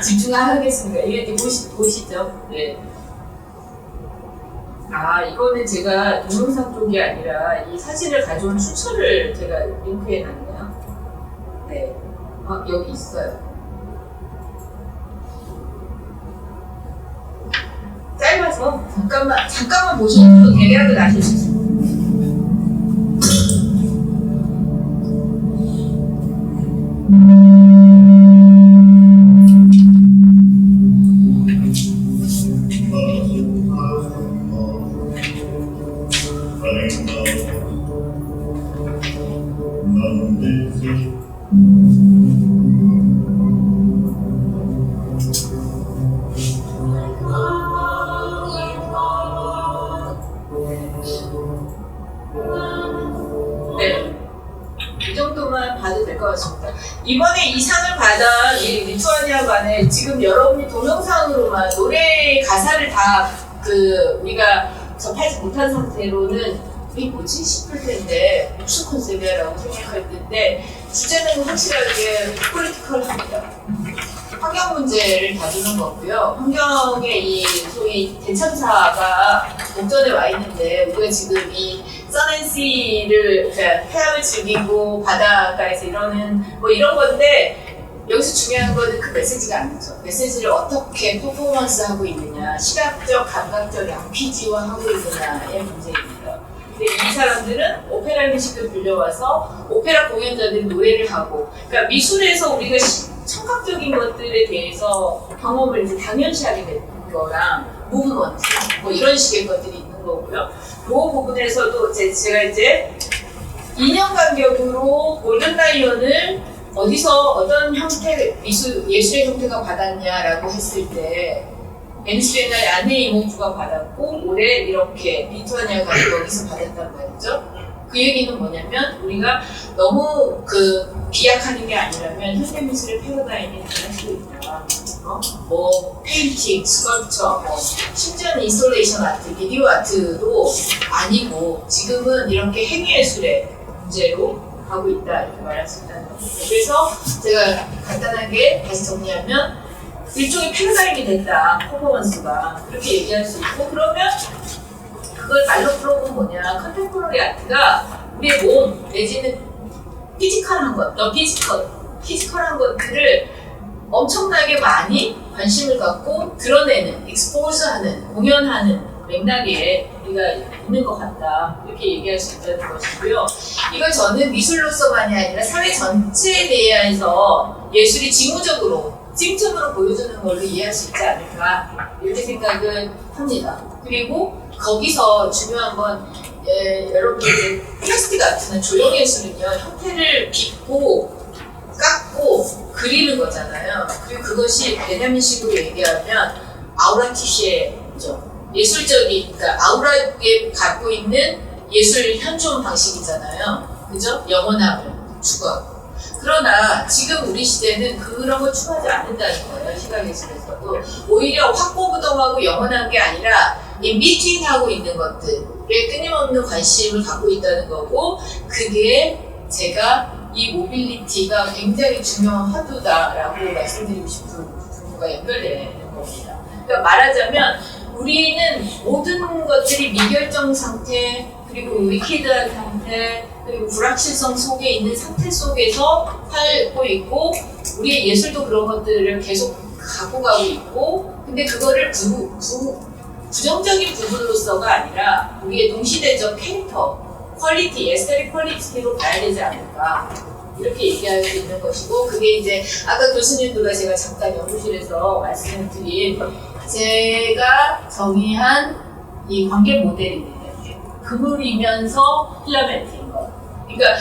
집중하겠습니다. 이게 보시죠? 네. 이거는 제가 동영상 쪽이 아니라 이 사진을 가져온 추천을 제가 링크해 놨네요. 네. 여기 있어요. 짧아서 잠깐만 보셔도 대략은 아실 수 있어요. 네, 이 정도만 봐도 될 것 같습니다. 이번에 이 상을 받은 이 리투아니아관에 지금 여러분이 동영상으로만 노래 가사를 다 우리가 접하지 못한 상태로는 이게 뭐지 싶을 텐데 무슨 컨셉이야 라고 생각할 텐데 주제는 확실하게 폴리티컬합니다. 환경 문제를 다루는 거고요. 환경의 이 소위 대참사가 목전에 와 있는데 우리가 지금 이 서넨시를 해양을 즐기고 바닷가에서 이러는 뭐 이런 건데 여기서 중요한 거는 그 메시지가 아니죠. 메시지를 어떻게 퍼포먼스하고 있느냐, 시각적, 감각적 양피지화하고 있느냐의 문제입니다. 근데 이 사람들은 오페라 형식을 빌려와서 오페라 공연자들이 노래를 하고, 그러니까 미술에서 우리가 청각적인 것들에 대해서 경험을 이제 당연시하게 되는 거랑 무브먼트, 뭐 이런 식의 것들이 있는 거고요. 그 부분에서도 제가 이제 2년 간격으로 골든라이언을 어디서 어떤 형태, 예술의 형태가 받았냐라고 했을 때 베네수엘라의 아네 이모프가 받았고 올해 이렇게 리투아니아가 여기서 받았단 말이죠. 그 얘기는 뭐냐면 우리가 너무 비약하는 게 아니라면 현대미술의 패러다임이 다를 수 있다. 뭐 페인팅, 스컬프처, 심지어는 인스톨레이션 아트, 비디오 아트도 아니고 지금은 이렇게 행위예술의 문제로 가고 있다 이렇게 말할 수 있다는 겁니다. 그래서 제가 간단하게 다시 정리하면 일종의 패러다임이 됐다, 퍼포먼스가. 그렇게 얘기할 수 있고, 그러면 그걸 말로 풀어보면 뭐냐, 컨템포러리 아트가 우리의 몸 내지는 피지컬한 것, 피지컬한 것들을 엄청나게 많이 관심을 갖고 드러내는, 익스포즈하는, 공연하는 맥락에 우리가 있는 것 같다 이렇게 얘기할 수 있다는 것이고요. 이걸 저는 미술로서만이 아니라 사회 전체에 대해서 예술이 징후적으로 찜찜으로 보여주는 걸로 이해할 수 있지 않을까 이렇게 생각을 합니다. 그리고 거기서 중요한 건 여러분들 플라스틱 아트는 조형예술은요 형태를 빚고 깎고 그리는 거잖아요. 그리고 그것이 베냐민식으로 얘기하면 아우라 티쉐죠. 예술적인, 그러니까 아우라에 갖고 있는 예술 현존 방식이잖아요. 그죠? 영원함을 추구하고. 그러나 지금 우리 시대는 그런 걸 추구하지 않는다는 거예요. 시각예술에서도. 오히려 확고부동하고 영원한 게 아니라 이 미팅하고 있는 것들에 끊임없는 관심을 갖고 있다는 거고, 그게 제가 이 모빌리티가 굉장히 중요한 화두다라고 말씀드리고 싶은 부분과 연결되는 겁니다. 그러니까 말하자면 우리는 모든 것들이 미결정 상태, 그리고 위키드한 상태, 그리고 불확실성 속에 있는 상태 속에서 살고 있고, 우리의 예술도 그런 것들을 계속 갖고 가고 있고, 근데 그거를 부정적인 부분으로서가 아니라 우리의 동시대적 캐릭터, 퀄리티, 에스테릭 퀄리티로 봐야 되지 않을까 이렇게 얘기할 수 있는 것이고, 그게 이제 아까 교수님들과 제가 잠깐 연구실에서 말씀을 드린 제가 정의한 이 관계 모델입니다. 그물이면서 필라멘트인 거. 그러니까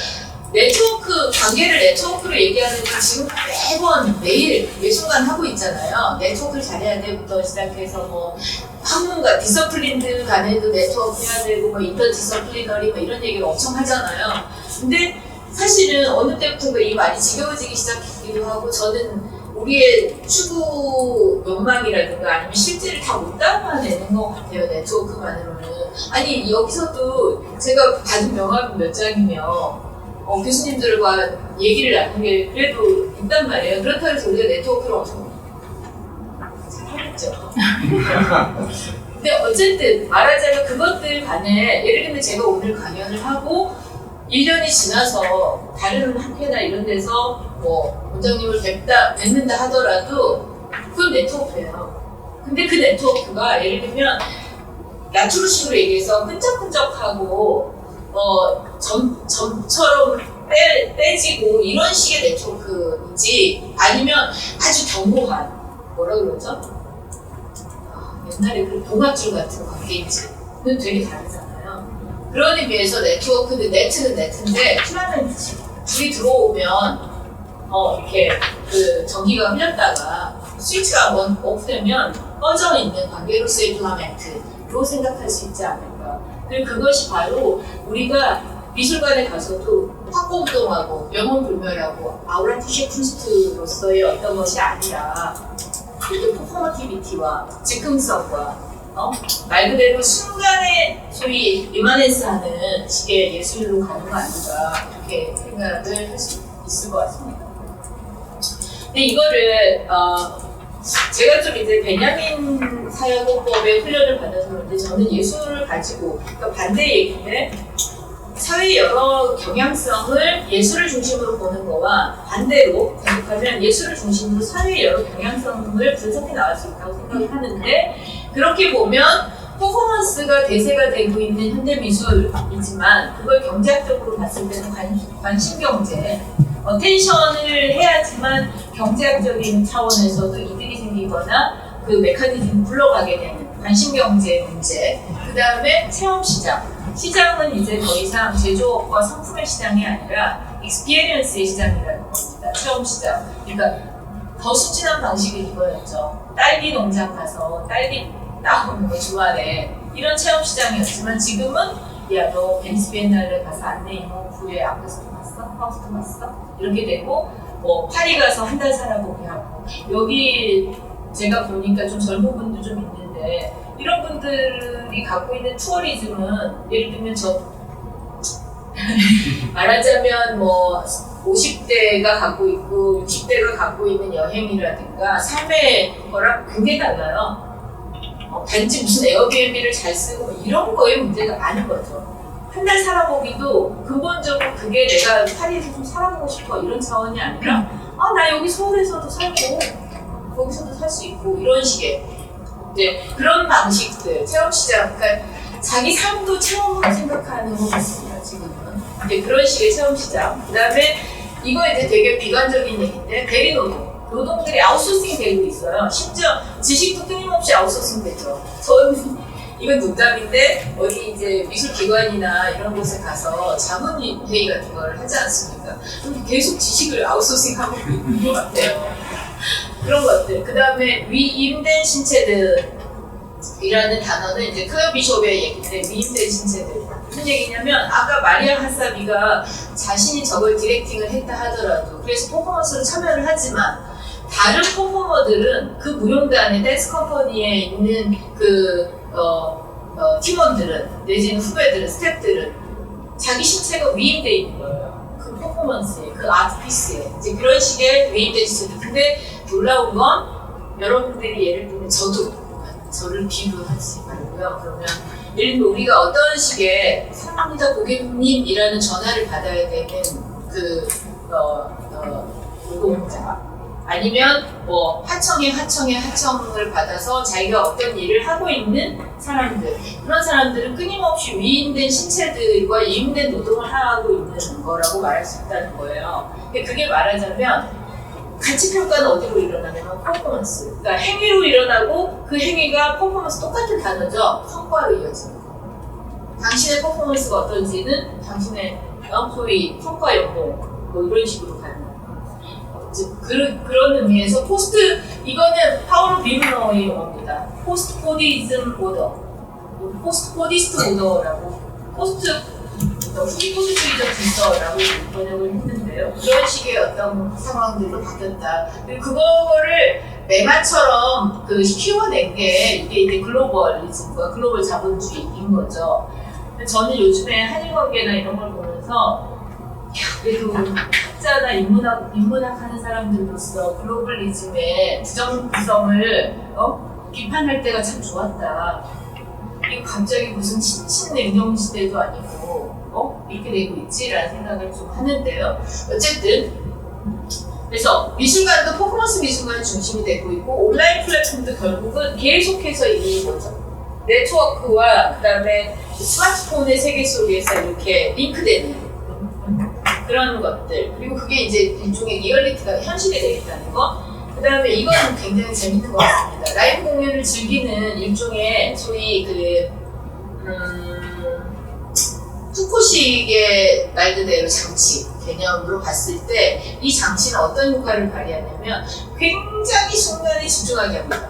네트워크, 관계를 네트워크로 얘기하는 게 지금 매번 매일 매 순간 하고 있잖아요. 네트워크를 잘해야 돼부터 시작해서 뭐 학문과 디서플린들 간에도 네트워크 해야 되고 뭐 인터디서플리너리 뭐 이런 얘기를 엄청 하잖아요. 근데 사실은 어느 때부터인가 이 말이 지겨워지기 시작하기도 하고, 저는 우리의 추구 욕망이라든가 아니면 실제를 다 못 담아내는 것 같아요. 네트워크만으로는. 아니 여기서도 제가 받은 명함이 몇 장이며 교수님들과 얘기를 나눈 게 그래도 있단 말이에요. 그렇다고 해서 우리가 네트워크를 엄청 잘하겠죠. 근데 어쨌든 말하자면 그것들 간에 예를 들면 제가 오늘 강연을 하고 1년이 지나서 다른 학회나 이런 데서 뭐 원장님을 뵙는다 하더라도 그건 네트워크예요. 근데 그 네트워크가 예를 들면 나트루식으로 얘기해서 끈적끈적하고 점처럼 떼지고 이런 식의 네트워크이지 아니면 아주 견고한 뭐라 그러죠? 옛날에 그 동아줄 같은 관계인지는 되게 다르잖아요. 그런 의미에서 네트워크는 네트는 네트인데 필라멘트 불이 들어오면 이렇게 그 전기가 흘렸다가 스위치가 오프되면 꺼져 있는 관계로서의 필라멘트로 생각할 수 있지 않을까. 그리고 그것이 바로 우리가 미술관에 가서도 확고부동하고 명언불멸하고 아우라티슈 쿤스트로서의 어떤 것이 아니라 그 퍼포머티비티와 즉흥성과 말 그대로 순간에 소위 이마넨스하는 식의 예술로 가는 거 아닌가 이렇게 생각을 할 수 있을 것 같습니다. 근데 이거를 제가 좀 이제 베냐민 사회공법의 훈련을 받아서 그런데 저는 예술을 가지고 그러니까 반대 얘기인데 사회의 여러 경향성을 예술을 중심으로 보는 거와 반대로 생각하면 예술을 중심으로 사회의 여러 경향성을 분석해 나갈 수 있다고 생각을 하는데 그렇게 보면 퍼포먼스가 대세가 되고 있는 현대 미술이지만 그걸 경제학적으로 봤을 때는 관심경제 텐션을 해야지만 경제학적인 차원에서도 이득이 생기거나 그 메커니즘을 굴러가게 되는 관심경제 문제 그 다음에 체험시장 시장은 이제 더 이상 제조업과 상품의 시장이 아니라 익스피리언스의 시장이라는 겁니다. 체험 시장. 그러니까 더 순진한 방식이 이거였죠. 딸기 농장 가서 딸기 따오는 거 주말에 이런 체험 시장이었지만 지금은 야 너 베니스 비엔날레 가서 안내 이모부에 아크스토 봤어? 파우스토 봤어? 이렇게 되고 뭐 파리 가서 한 달 살아보게 하고 여기 제가 보니까 좀 젊은 분도 좀 있는데 이런 분들이 갖고 있는 투어리즘은 예를 들면 말하자면 뭐 50대가 갖고 있고 60대가 갖고 있는 여행이라든가 삶의 거랑 굉장히 달라요. 단지 무슨 에어비앤비를 잘 쓰고 뭐 이런 거에 문제가 많은 거죠. 한 달 살아보기도 근본적으로 그게 내가 파리에서 좀 살아보고 싶어 이런 차원이 아니라 나 여기 서울에서도 살고 거기서도 살 수 있고 이런 식의 이제 그런 방식들 체험시장 그러니까 자기 삶도 체험으로 생각하는 것 같습니다. 지금은 이제 그런 식의 체험시장 그 다음에 이거 이제 되게 비관적인 얘기인데 대리노동 노동들이 아웃소싱이 되고 있어요. 심지어 지식도 끊임없이 아웃소싱 되죠. 저는 이건 농담인데 어디 이제 미술기관이나 이런 곳에 가서 자문회의 같은 걸 하지 않습니까? 그럼 계속 지식을 아웃소싱하고 있는 것 같아요. 그런 것들. 그 다음에 위임된 신체들이라는 단어는 이제 클레어 비숍의 얘기인데 위임된 신체들. 무슨 얘기냐면 아까 마리아 하사비가 자신이 저걸 디렉팅을 했다 하더라도 그래서 퍼포먼스로 참여를 하지만 다른 퍼포머들은 그 무용단의 댄스 컴퍼니에 있는 그 팀원들은 내지는 후배들은 스태프들은 자기 신체가 위임돼 있는 거예요. 그 퍼포먼스에 그 아트피스에 이제 그런 식의 위임된 신체들. 근데 놀라운 건 여러분들이 예를 들면 저를 비교하지 말고요. 그러면 예를 들면 우리가 어떤 식의 사랑합니다 고객님이라는 전화를 받아야 되는 그 노동자 아니면 뭐 하청을 받아서 자기가 어떤 일을 하고 있는 사람들 그런 사람들은 끊임없이 위임된 신체들과 위임된 노동을 하고 있는 거라고 말할 수 있다는 거예요. 근데 그게 말하자면 가치평가는 어디로 일어나냐면 퍼포먼스 그러니까 행위로 일어나고 그 행위가 퍼포먼스 똑같은 단어죠. 성과로 이어지는 거. 당신의 퍼포먼스가 어떤지는 당신의 소위 성과 연봉 뭐 이런 식으로 가는 거예요. 그런 의미에서 이거는 파울로 비브너의 용어입니다. 포스트 코디즘 오더, 포스트 코디스트 오더라고, 후기 포스트주의적 질서라고 번역을 했는데요. 그런 식의 어떤 상황들로 바뀌었다. 그리고 그거를 메마처럼 키워낸 게 이게 이제 글로벌리즘과 글로벌 자본주의인 거죠. 저는 요즘에 한일관계나 이런 걸 보면서 그래도 학자나 인문학 하는 사람들로서 글로벌리즘의 부정성을 비판할 때가 참 좋았다. 이거 갑자기 무슨 신냉정 시대도 아니고 이렇게 되고 있지라는 생각을 좀 하는데요. 어쨌든 그래서 미술관도 퍼포먼스 미술관이 중심이 되고 있고 온라인 플랫폼도 결국은 계속해서 이 네트워크와 그다음에 스마트폰의 세계 속에서 이렇게 링크되는 그런 것들, 그리고 그게 이제 일종의 리얼리티가 현실이 되겠다는 거. 그 다음에 이건 굉장히 재밌는 것 같습니다. 라이브 공연을 즐기는 일종의 소위 푸코식의 말 그대로 장치 개념으로 봤을 때 이 장치는 어떤 효과를 발휘하냐면 굉장히 순간에 집중하게 합니다.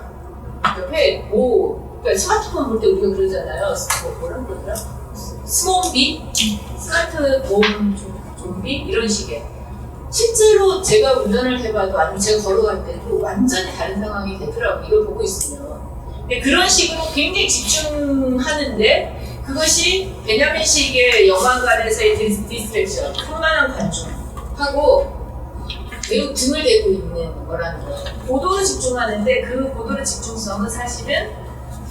옆에 그러니까 스마트폰 볼 때 우리가 그러잖아요. 뭐라 그러더라? 스몬비? 스마트 홈 좀비? 이런 식의. 실제로 제가 운전을 해봐도 아니면 제가 걸어갈 때도 완전히 다른 상황이 되더라고요. 이걸 보고 있으면. 근데 그런 식으로 굉장히 집중하는데 그것이 베냐민식의 영화관에서의 디스트랙션, 산만한 관중하고 매우 등을 대고 있는 거라는 거죠. 고도로 집중하는데 그 고도의 집중성은 사실은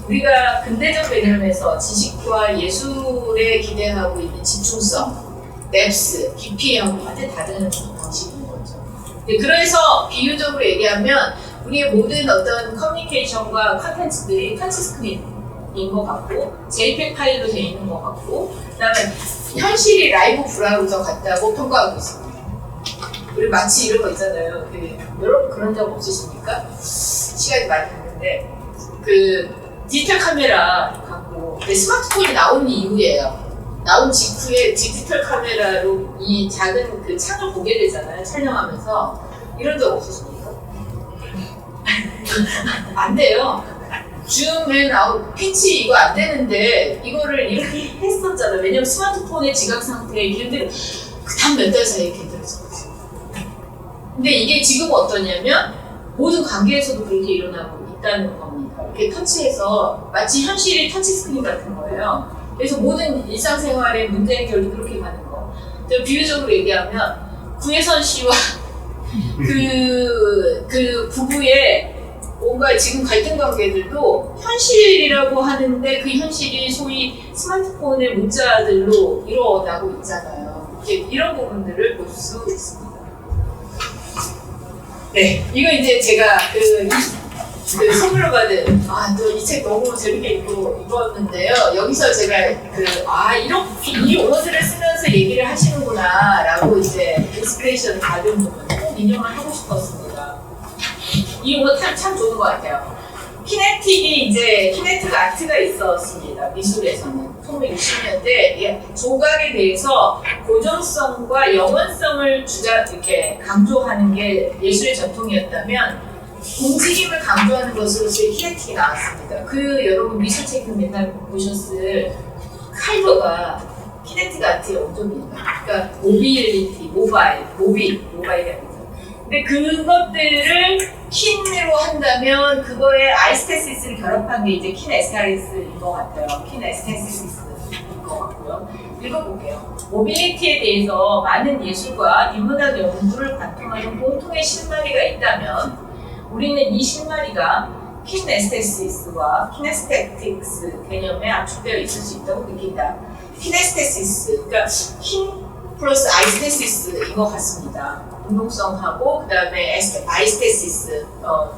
우리가 근대적 개념에서 지식과 예술에 기대하고 있는 집중성, 뎁스, 깊이하고 완전히 다른 방식인 거죠. 그래서 비유적으로 얘기하면 우리의 모든 어떤 커뮤니케이션과 컨텐츠들이 터치 스크린인 것 같고 JPEG 파일로 되어 있는 것 같고 그다음에 현실이 라이브 브라우저 같다고 평가하고 있습니다. 우리 마치 이런 거 있잖아요. 여러분 그런 적 없으십니까? 시간이 많이 갔는데 디지털 카메라 갖고 스마트폰이 나온 이후에요. 나온 직후에 디지털 카메라로 이 작은 그 창을 보게 되잖아요. 촬영하면서. 이런 적 없으십니까? 안 돼요. 줌에 나온 피치 이거 안 되는데 이거를 이렇게 했었잖아요. 왜냐면 스마트폰의 지각 상태에 걔들 단 몇 달 사이에 걔들을 썼어요. 근데 이게 지금 어떠냐면 모든 관계에서도 그렇게 일어나고 있다는 겁니다. 이렇게 터치해서 마치 현실이 터치 스크린 같은 거예요. 그래서 모든 일상생활의 문제 해결도 그렇게 가는 거. 비유적으로 얘기하면 구혜선 씨와 그 부부의 뭔가 지금 갈등 관계들도 현실이라고 하는데 그 현실이 소위 스마트폰의 문자들로 이루어나고 있잖아요. 이런 부분들을 볼 수 있습니다. 네, 이거 이제 제가 선물로 받은 또 이 책 너무 재밌게 읽었는데요. 여기서 제가 이렇게 이 용어들을 쓰면서 얘기를 하시는구나라고 이제 인스피레이션을 받은 부분을 꼭 인용을 하고 싶었습니다. 이 용어 참 좋은 것 같아요. 키네틱 아트가 있었습니다. 미술에서는 1960년대 조각에 대해서 고정성과 영원성을 이렇게 강조하는 게 예술의 전통이었다면 움직임을 강조하는 것으로서의 키네틱이 나왔습니다. 여러분 미술책 맨날 보셨을 칼버가 키네틱 아트의 원조입니다. 그러니까 모바일이 아니죠. 근데 그것들을 킨으로 한다면 그거에 아이스테시스를 결합한 게 이제 키네스타리스인 것 같아요. 키네스테시스인 것 같고요. 읽어볼게요. 모빌리티에 대해서 많은 예술과 인문학 연구를 관통하는 공통의 실마리가 있다면 우리는 이 실마리가 키네스테시스와 키네스테틱스 개념에 압축되어 있을 수 있다고 느낀다. 키네스테시스, 그러니까 킨 플러스 아이스테시스인 것 같습니다. 운동성하고 그 다음에 아이스테시스,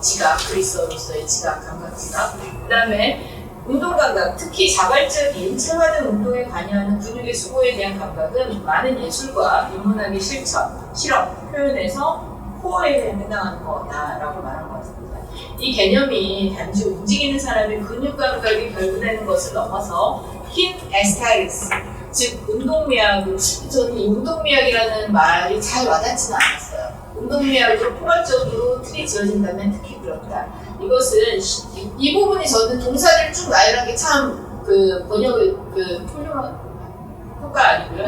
지각, 그리스어로서의 지각, 감각 지각. 그 다음에 운동 감각, 특히 자발적인 체화된 운동에 관여하는 근육의 수고에 대한 감각은 많은 예술과 인문학의 실험, 표현에서 코어에 해당하는 거다라고 말한 것 같습니다. 이 개념이 단지 움직이는 사람의 근육 감각이 결부되는 것을 넘어서 키네스타틱스, 즉 운동미학으로, 저는 이 운동미학이라는 말이 잘 와닿지는 않았어요. 운동미학으로 포괄적으로 틀이 지어진다면 특히 그렇다. 이것은 이 부분이 저는 동사를 쭉 나열한 게 참 번역을 훌륭한 효과 아니고요.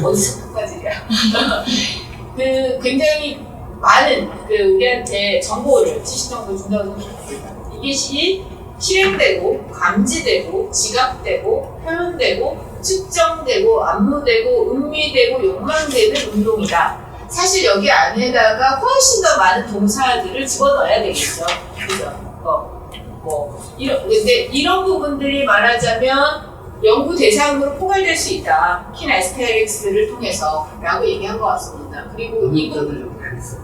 어디서 효과지냐. 굉장히 많은 우리한테 지식 정보를 준다고 생각합니다. 이것이 실행되고, 감지되고, 지각되고, 표현되고, 측정되고 안무되고 음미되고 욕망되는 운동이다. 사실 여기 안에다가 훨씬 더 많은 동사들을 집어넣어야 되겠죠. 그죠? 근데 이런 부분들이 말하자면 연구 대상으로 포괄될 수 있다. 키네스테릭스를 통해서 라고 얘기한 것 같습니다. 그리고 문자들 좀 다했어.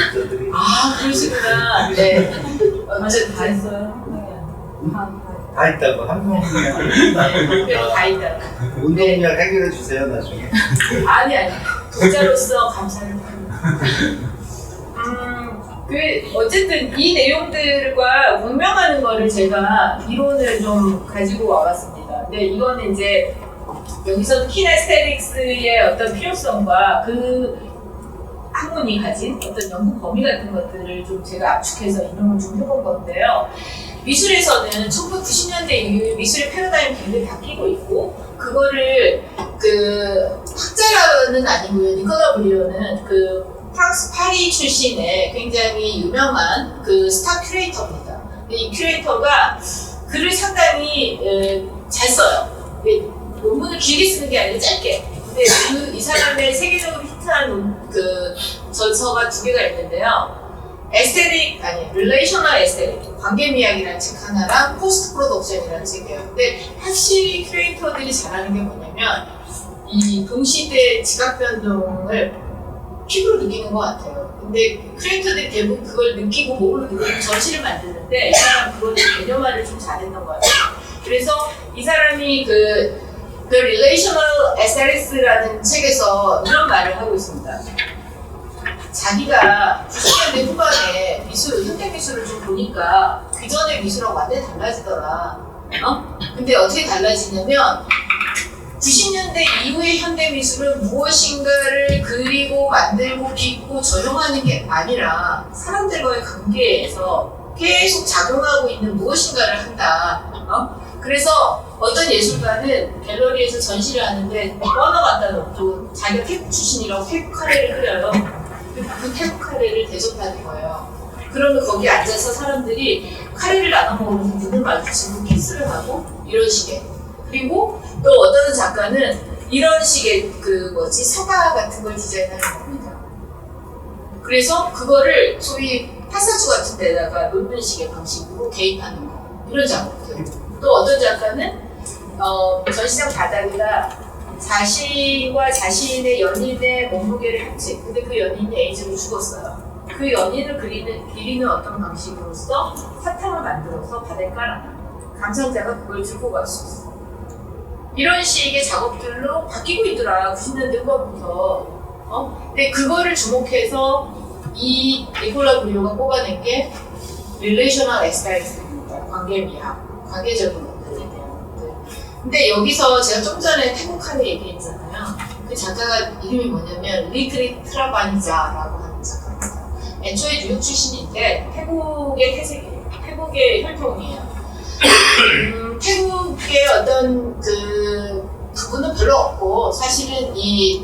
문자들이 그러시구나. 네. 어쨌든 다 했어요. 다 있다고 한 명이야. 다 있다. 운동량 해결해 주세요 나중에. 아니 독자로서 감사를 어쨌든 이 내용들과 운명하는 거를 제가 이론을 좀 가지고 와봤습니다. 근데 이거는 이제 여기서 키네스테릭스의 어떤 필요성과 그 학문이 가진 어떤 연구 범위 같은 것들을 좀 제가 압축해서 이론을 좀 해본 건데요. 미술에서는 1990년대 이후에 미술의 패러다임이 굉장히 바뀌고 있고, 그거를 학자라는 아니고요. 니콜라 브리오는 프랑스 파리 출신의 굉장히 유명한 스타 큐레이터입니다. 근데 이 큐레이터가 글을 상당히 잘 써요. 논문을 길게 쓰는 게 아니라 짧게. 근데 이 사람의 세계적으로 히트한 전서가 2개가 있는데요. 릴레이셔널 에스테틱, 관계미학이라는 책 하나랑 포스트 프로덕션이라는 책이에요. 근데 확실히 큐레이터들이 잘하는 게 뭐냐면 이 동시대 지각 변동을 피부로 느끼는 것 같아요. 근데 큐레이터들이 대부분 그걸 느끼고 몸으로 느끼고 전시를 만드는데 이 사람 그거를 개념화를 좀 잘했던 것 같아요. 그래서 이 사람이 The Relational Aesthetics라는 책에서 이런 말을 하고 있습니다. 자기가 90년대 후반에 현대미술을 좀 보니까 그 전의 미술하고 완전히 달라지더라. 근데 어떻게 달라지냐면 90년대 이후의 현대미술은 무엇인가를 그리고 만들고 빚고 조형하는 게 아니라 사람들과의 관계에서 계속 작용하고 있는 무엇인가를 한다. 그래서 어떤 예술가는 갤러리에서 전시를 하는데 뻔어 갖다 놓고 자기가 태국 출신이라고 태국 카레를 끓여요. 그 태국 카레를 대접하는 거예요. 그러면 거기 앉아서 사람들이 카레를 나눠 먹으면서 눈을 마주치고 키스를 하고 이런 식의. 그리고 또 어떤 작가는 이런 식의 서가 같은 걸 디자인하는 겁니다. 그래서 그거를 소위 파사주 같은 데다가 놓는 식의 방식으로 개입하는 거. 이런 작업들. 또 어떤 작가는 전시장 바닥에다 자신과 자신의 연인의 몸무게를 합친. 근데 그 연인이 에이즈로 죽었어요. 그 연인을 기리는 어떤 방식으로서 사탕을 만들어서 바닥에 깔아놔. 감상자가 그걸 들고 갈 수 있어. 이런 식의 작업들로 바뀌고 있더라. 90년대 후반부터. 근데 그거를 주목해서 이 니콜라 브리오가 뽑아낸 게 릴레이셔널 에스테틱입니다. 관계미학, 관계적인 것들에 대한 것들. 근데 여기서 제가 좀 전에 태국 카레 얘기했잖아요. 그 작가가 이름이 뭐냐면 리크리 트라바니자라고 하는 작가입니다. 애초에 뉴욕 출신인데 태국의 태색이에요. 태국의 혈통이에요. 태국의 어떤 부분은 별로 없고, 사실은 이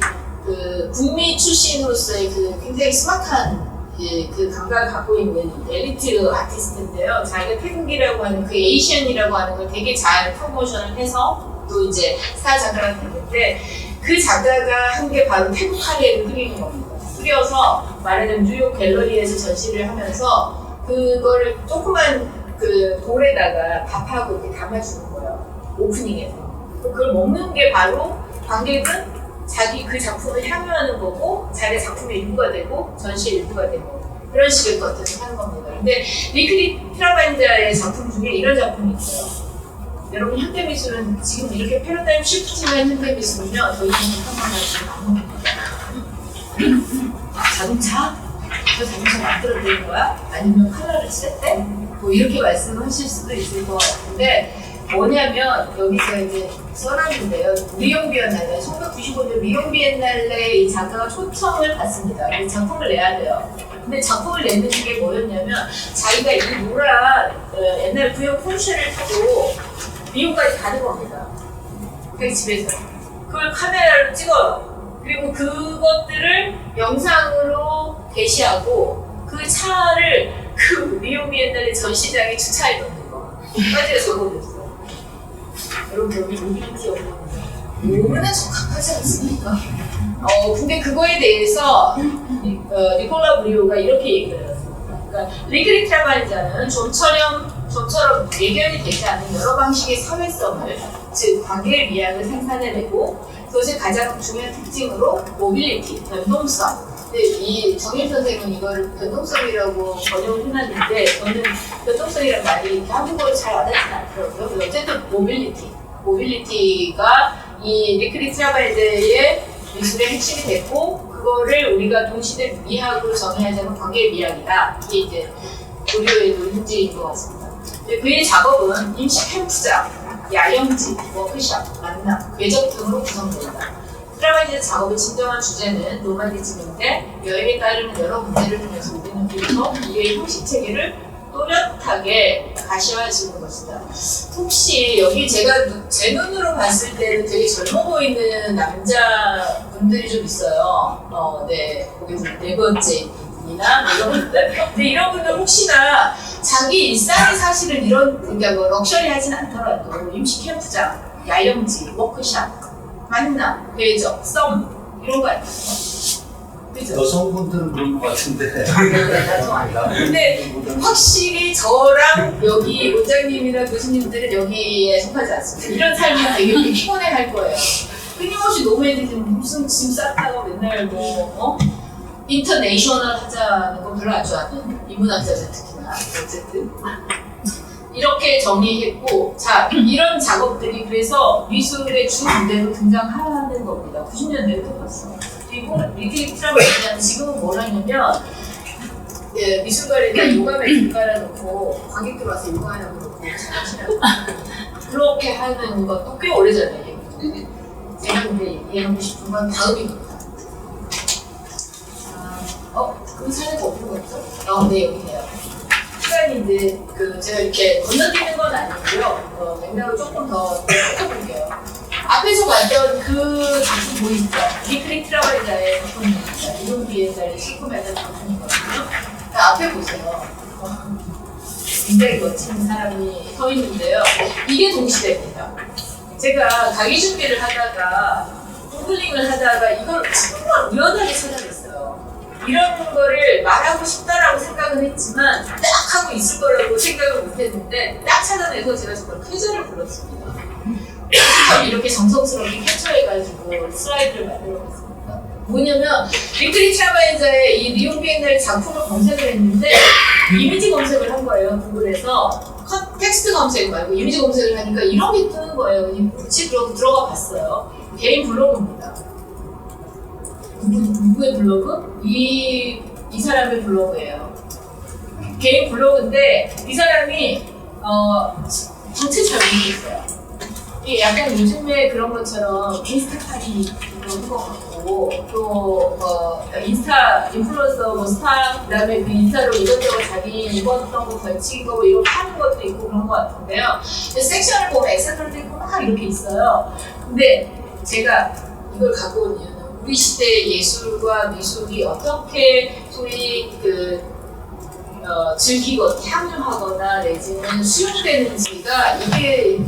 북미 출신으로서의 굉장히 스마트한 감각을 갖고 있는 엘리트 아티스트인데요. 자기가 태국이라고 하는 에이시안이라고 하는 걸 되게 잘 프로모션을 해서 또 이제 스타 작가가 됐는데, 그 작가가 한 게 바로 태국 카레를 끓이는 겁니다. 끓여서 말하자면 뉴욕 갤러리에서 전시를 하면서 그거를 조그만 볼에다가 밥하고 이렇게 담아주는 거예요. 오프닝에서. 그걸 먹는 게 바로 관객은 자기 그 작품을 향유하는 거고, 자기 작품의 일부가 되고, 전시의 일부가 되고, 그런 식의 것들을 하는 겁니다. 근데 리크리 트라반자의 작품 중에 이런 작품이 있어요. 여러분, 현대미술은 지금 이렇게 패러다임 시프트한 현대미술은요, 더 이상 평가하지 않는 자동차? 저 자동차 만들어드린 거야? 아니면 컬러를 칠했대? 이렇게 말씀하실 수도 있을 것 같은데, 뭐냐면 여기서 이제 써놨는데요. 리옹 비엔날레, 1995년 리옹 비엔날레 이 작가가 초청을 받습니다. 작품을 내야 돼요. 근데 작품을 내는 게 뭐였냐면, 자기가 이 노란 옛날 구형 포르쉐를 타고 리옹까지 가는 겁니다. 그 집에서. 그걸 카메라로 찍어요. 그리고 그것들을 영상으로 게시하고 그 차를 리옹 비엔날레 전시장에 주차해 놓는 거. 까지가 적어졌어요. 여러분 여기 모빌리티 너무나 적합하지 않습니까? 근데 그거에 대해서 니콜라 브리오가 이렇게 얘기를 했습니다. 그러니까 리그리 트라발자는 좀처럼 예견이 되지 않은 여러 방식의 사회성을, 즉 관계의 미학을 생산해내고 그것의 가장 중요한 특징으로 모빌리티, 변동성. 근데 이 정일 선생은 이걸 변동성이라고 번역을 해놨는데 저는 변동성이란 말이 한국어로 잘 와닿지 않더라고요. 그래서 어쨌든 모빌리티가 이 리크리 트라발자의 미술의 핵심이 됐고 그거를 우리가 동시대 미학으로 정의하자면 관계의 미학이다. 이게 이제 우리의 논지인 것 같습니다. 그의 작업은 임시 캠프장, 야영지, 워크숍, 만남, 외적 등으로 구성된다. 트라발자 작업의 진정한 주제는 노마디즘인데 여행에 따르는 여러 문제를 통해서 우리는 비로소 우리의 형식 체계를 또렷하게 가시화해주는 것이다. 혹시 여기 제가 제 눈으로 봤을 때는 되게 젊어 보이는 남자분들이 좀 있어요. 네, 거기서 네 번째이나 이런 분들. 근데 이런 분들 혹시나 자기 일상이 사실은 이런 그러니까 뭐 럭셔리하진 않더라도 임시 캠프장, 야영지, 워크숍, 만남, 외적, 썸 이런 거 아니에요? 그죠? 여성분들은 그런 것 같은데. 근데 확실히 저랑 여기 원장님이나 교수님들은 여기에 속하지 않습니다. 이런 삶이 되게 피곤해할 거예요. 끊임없이 노매디즘 무슨 짐 쌌다고 맨날 인터내셔널 하자는 거 별로 안 좋아하는 인문학자들 특히나 어쨌든 이렇게 정리했고 자 이런 작업들이 그래서 미술의 주 무대로 등장하는 겁니다. 90년대부터 봤어요. 그리고 리크리 트라발자는 지금은 뭘 하냐면 미술관에다 요가매트 깔아놓고 관객들 와서 요가하라고 그러고 잘하시라고 그렇게 하는 것도 꽤 오래전에 제가 근데 얘기하고 싶은 건 다음입니다. 그 사례가 어떤 거죠? 네 여기네요. 시간이 이제 제가 이렇게 건너뛰는 건 아니고요. 맥락을 조금 더 펼쳐볼게요. 앞에서 봤던 그 작품 보이시죠? 리크리 트라발자의 작품입니다. 이런 비엔날의 실구매는 작품이거든요. 앞에 보세요. 굉장히 멋진 사람이 서 있는데요. 이게 동시대입니다. 제가 강의 준비를 하다가 구글링을 하다가 이걸 정말 우연하게 찾아냈어요. 이런 거를 말하고 싶다라고 생각은 했지만 딱 하고 있을 거라고 생각을 못했는데 딱 찾아내서 제가 정말 쾌재를 불렀습니다. 이렇게 정성스럽게 캡처해가지고 슬라이드를 만들어봤습니다. 뭐냐면 리크리 트라발자의 이 리옹 비엔날 작품을 검색을 했는데 이미지 검색을 한 거예요. 구글에서 텍스트 검색 말고 이미지 검색을 하니까 이런 게 뜨는 거예요. 굳이 들어가 봤어요. 개인 블로그입니다. 누구의 블로그? 이 사람의 블로그예요. 개인 블로그인데 이 사람이 전체 잘 모르겠어요. 이게 약간 요즘에 그런 것처럼 인스타카리 그런 거 같고 또 인플루언서 스타 그다음에 그 인스타로 이것저것 자기 입었던 거 걸친 거 이런 거 하는 것도 있고 그런 거 같은데요. 섹션을 보면 엑셀들도 있고 막 이렇게 있어요. 근데 제가 이걸 갖고 온 이유는 우리 시대의 예술과 미술이 어떻게 소위 즐기고 탐험하거나 내지는 수용되는지가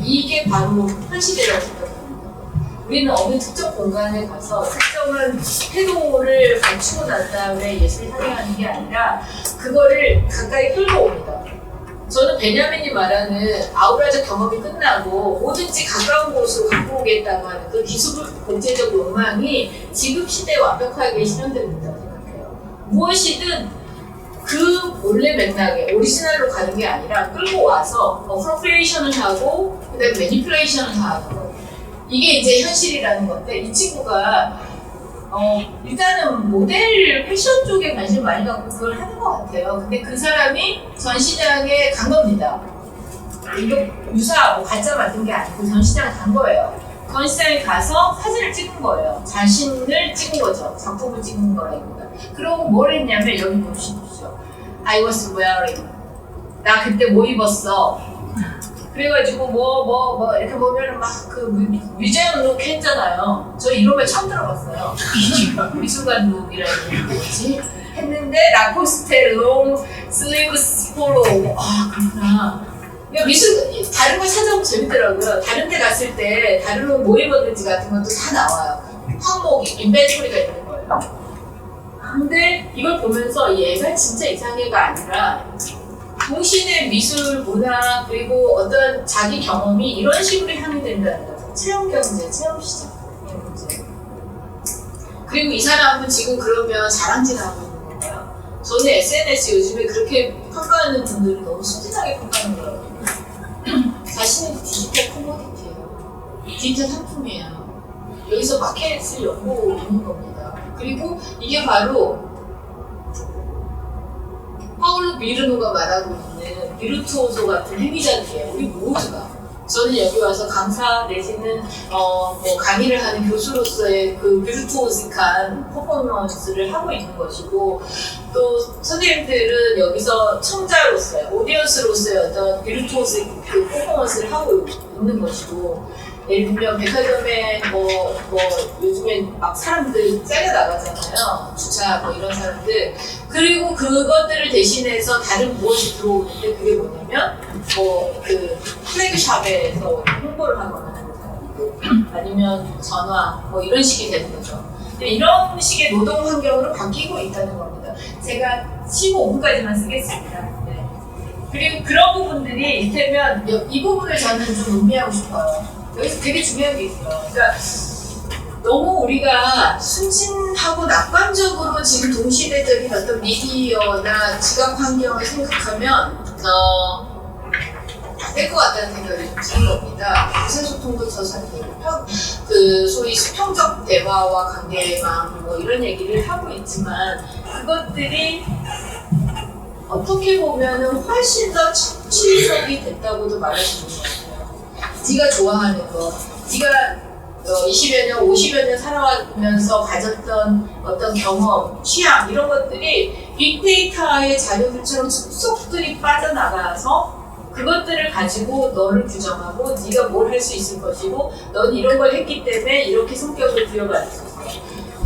이게 바로 현 시대라고 생각합니다. 우리는 어느 특정 공간에 가서 특정한 태도를 갖추고 난 다음에 예술을 활용하는 게 아니라 그거를 가까이 끌고 옵니다. 저는 베냐민이 말하는 아우라적 경험이 끝나고 뭐든지 가까운 곳으로 갖고 오겠다고 하는 그 기술 경제적 욕망이 지금 시대에 완벽하게 실현됩니다 생각해요. 무엇이든 그 원래 맥락에 오리지널로 가는 게 아니라 끌고 와서 어프로프리에이션을 하고 그다음에 매니플레이션을 하고 이게 이제 현실이라는 건데 이 친구가 일단은 모델 패션 쪽에 관심 많이 갖고 그걸 하는 것 같아요. 근데 그 사람이 전시장에 간 겁니다. 이거 유사 가짜 만든 게 아니고 전시장에 간 거예요. 전시장에 가서 사진을 찍은 거예요. 자신을 찍은 거죠. 작품을 찍은 거라기보다. 그러고 뭘 했냐면 여기 보시죠. I was wearing. 나 그때 뭐 입었어. 그래가지고 뭐 이렇게 보면은 막 그 뮤지엄 룩 했잖아요. 저 이런 걸 처음 들어봤어요. 미술관 룩이라는 게 뭐지? 했는데 라코스테 롱 슬리브스 폴로 그렇구나. 그러니까 미술 다른 거 찾아보면 재밌더라고요. 다른 데 갔을 때 다른 뭐 입었는지 같은 것도 다 나와요. 항목이 인벤토리가 있는 거예요. 근데 이걸 보면서 얘가 진짜 이상해가 아니라 동시대 미술 문화 그리고 어떤 자기 경험이 이런 식으로 향유된다는 거죠. 체험 경제, 체험 시장 이런 문제. 그리고 이 사람은 지금 그러면 자랑질 하고 있는 건가요? 저는 SNS 요즘에 그렇게 평가하는 분들이 너무 순진하게 평가하는 거라고. 자신은 디지털 커머디티예요. 디지털 상품이에요. 여기서 마켓을 엿보고 있는 겁니다. 그리고 이게 바로 파울로 비르노가 말하고 있는 비르투오소 같은 행위자들이에요. 우리 모두가. 저는 여기 와서 강사 내지는 뭐 강의를 하는 교수로서의 그 비르투오스한 퍼포먼스를 하고 있는 것이고 또 선생님들은 여기서 청자로서의 오디언스로서의 어떤 비르투오스 그 퍼포먼스를 하고 있는 것이고 예를 들면 백화점에 뭐 요즘에 막 사람들 잘려 나가잖아요. 주차 뭐 이런 사람들. 그리고 그것들을 대신해서 다른 무엇이 들어오는데 그게 뭐냐면 뭐 그 플래그샵에서 홍보를 하거나 하는 사람이고 아니면 전화 뭐 이런 식이 되는 거죠. 근데 이런 식의 노동 환경으로 바뀌고 있다는 겁니다. 제가 15분까지만 쓰겠습니다. 네. 그리고 그런 부분들이 이를테면 이 부분을 저는 좀 의미하고 싶어요. 여기서 되게 중요한 게 있어요. 그러니까 너무 우리가 순진하고 낙관적으로 지금 동시대적인 어떤 미디어나 지각 환경을 생각하면 안 될 것 같다는 생각이 좀 드는 겁니다. 의사소통도 더 잘 되고 그 소위 수평적 대화와 관계망 뭐 이런 얘기를 하고 있지만 그것들이 어떻게 보면은 훨씬 더 취적이 됐다고도 말할 수 있는 것 같아요. 네가 좋아하는 거, 네가 20여 년, 50여 년 살아가면서 가졌던 어떤 경험, 취향 이런 것들이 빅데이터의 자료들처럼 숲속들이 빠져나가서 그것들을 가지고 너를 규정하고 네가 뭘 할 수 있을 것이고 넌 이런 걸 했기 때문에 이렇게 성격을 부여받을 수 있어.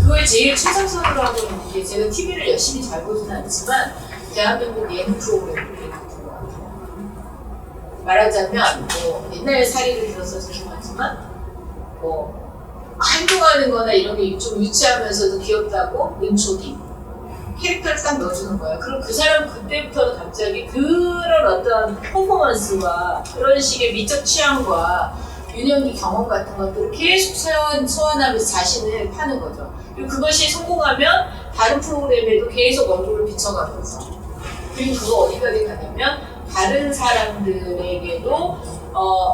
그걸 제일 최상선으로 하고 있는 게 제가 TV를 열심히 잘 보지는 않지만 대한민국 예능 프로그램들이 같은 것 같아요. 말하자면 뭐 옛날 사례를 들어서 죄송하지만 뭐 행동하는 거나 이런 게 좀 유치하면서도 귀엽다고 은초디 캐릭터를 딱 넣어주는 거야. 그럼 그 사람 그때부터는 갑자기 그런 어떤 퍼포먼스와 그런 식의 미적 취향과 유년기 경험 같은 것들을 계속 소환하면서 자신을 파는 거죠. 그리고 그것이 성공하면 다른 프로그램에도 계속 얼굴을 비춰가면서 그리고 그거 어디까지 가냐면 다른 사람들에게도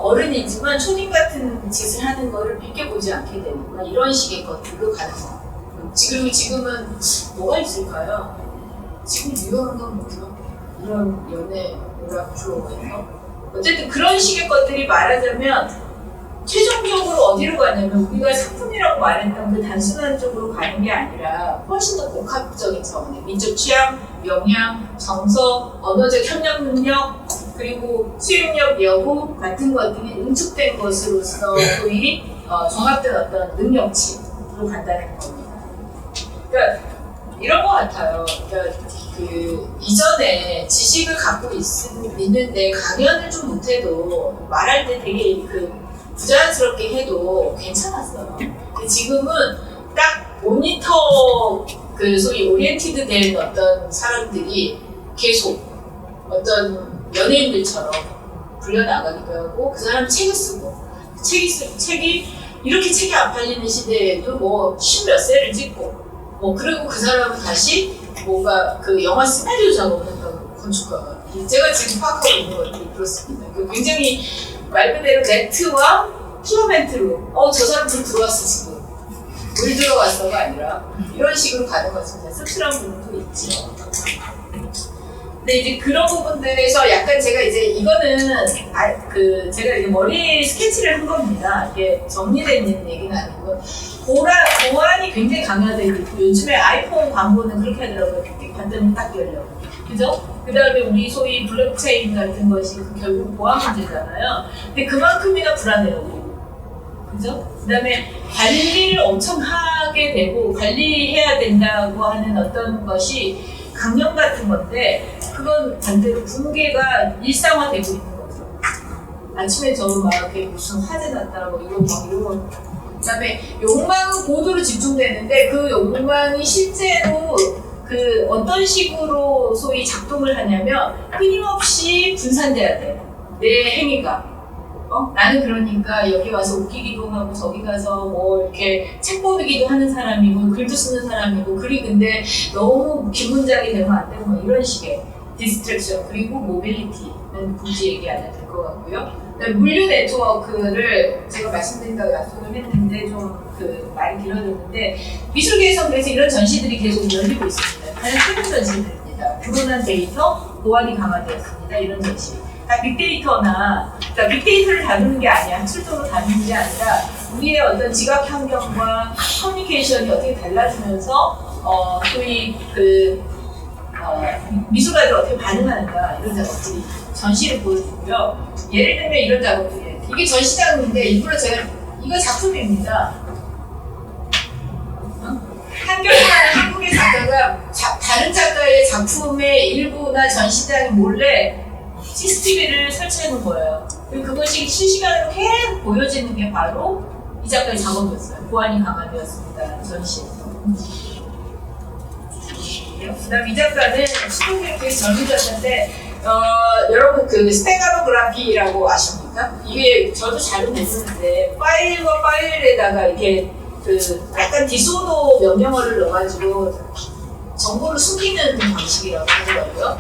어른이지만 초딩 같은 짓을 하는 거를 비껴보지 않게 되는 이런 식의 것들도 가능해요. 지금은 뭐가 있을까요? 지금 유명한 건 뭐죠? 이런 연애 오락 프로에서 어쨌든 그런 식의 것들이 말하자면 최종적으로 어디로 가냐면 우리가 상품이라고 말했던 그 단순한 쪽으로 가는 게 아니라 훨씬 더 복합적인 차원의 민족 취향, 역량, 정서, 언어적 협력 능력 그리고 수익력 여부 같은 것들이 응축된 것으로서 소위 종합된 어떤 능력치로 간다는 겁니다. 그러니까 이런 것 같아요. 그러니까 그 이전에 지식을 갖고 있는데 강연을 좀 못해도 말할 때 되게 그 부자연스럽게 해도 괜찮았어요. 근데 지금은 딱 모니터 그 소위 오리엔티드 된 어떤 사람들이 계속 어떤 연예인들처럼 불려나가기도 하고 그 사람 책을 쓰고 책이 이렇게 책이 안 팔리는 시대에도 뭐 10몇 세를 찍고 뭐 그리고 그 사람은 다시 뭔가 그 영화 시나리오 작업을 한다고 건축가가 제가 지금 파악하고 있는 것들이 그렇습니다. 굉장히 말 그대로 네트와 피어멘트로 저 사람 불 들어왔어 지금 물 들어왔어가 아니라 이런 식으로 가는 것입니다. 씁쓸한 부분도 있죠. 근데 이제 그런 부분들에서 약간 제가 이제 이거는 제가 이제 머리 스케치를 한 겁니다. 이게 정리된 얘기는 아니고 보안이 굉장히 강화되고 있고 요즘에 아이폰 광고는 그렇게 하더라고요. 이렇게 관점이 딱 열려. 그죠? 그 다음에 우리 소위 블록체인 같은 것이 결국 보안 문제잖아요. 근데 그만큼이나 불안해요. 그죠? 그 다음에 관리를 엄청 하게 되고 관리해야 된다고 하는 어떤 것이 강령 같은 건데 그건 반대로 붕괴가 일상화되고 있는 거죠. 아침에 저는 막 이렇게 무슨 화재 났다고 이거 막 이러고 그다음에 욕망은 고도로 집중되는데 그 욕망이 실제로 그 어떤 식으로 소위 작동을 하냐면 끊임없이 분산돼야 돼. 내 행위가. 나는 그러니까 여기 와서 웃기기도 하고 저기 가서 뭐 이렇게 책 보기도 하는 사람이고 글도 쓰는 사람이고 근데 너무 기분작이 되면 안 되고 뭐 이런 식의 디스트랙션 그리고 모빌리티는 굳이 얘기 안 해도 될 것 같고요. 물류 네트워크를 제가 말씀드린다고 약속을 했는데 좀 그 말이 길어졌는데 미술계에서 그래서 이런 전시들이 계속 열리고 있습니다. 가장 최근 전시들입니다. 드러난 데이터, 보안이 강화되었습니다. 이런 전시. 빅데이터나 그러니까 빅데이터를 다루는 게 아니야. 학술적으로 다루는 게 아니라 우리의 어떤 지각 환경과 커뮤니케이션이 어떻게 달라지면서 소위 미술가들이 어떻게 반응하는가 이런 작업들이 전시를 보여주고요. 예를 들면 이런 작업들이에요. 이게 전시장인데 일부러 제가 이거 작품입니다. 한국의 작가가 다른 작가의 작품의 일부나 전시장에 몰래 CCTV를 설치해 놓은 거예요. 그리고 그것이 실시간으로 계속 보여지는 게 바로 이 작가의 작업이었어요. 보안이 강화되었습니다. 전시에서. 그다음 이 작가는 시도기에 되게 젊은 작가인데 여러분 그 스테가노그래피라고 아십니까? 이게 저도 잘은 모르는데 파일과 파일에다가 이렇게 그 약간 디소더 명령어를 넣어가지고 정보를 숨기는 방식이라고 하더라고요.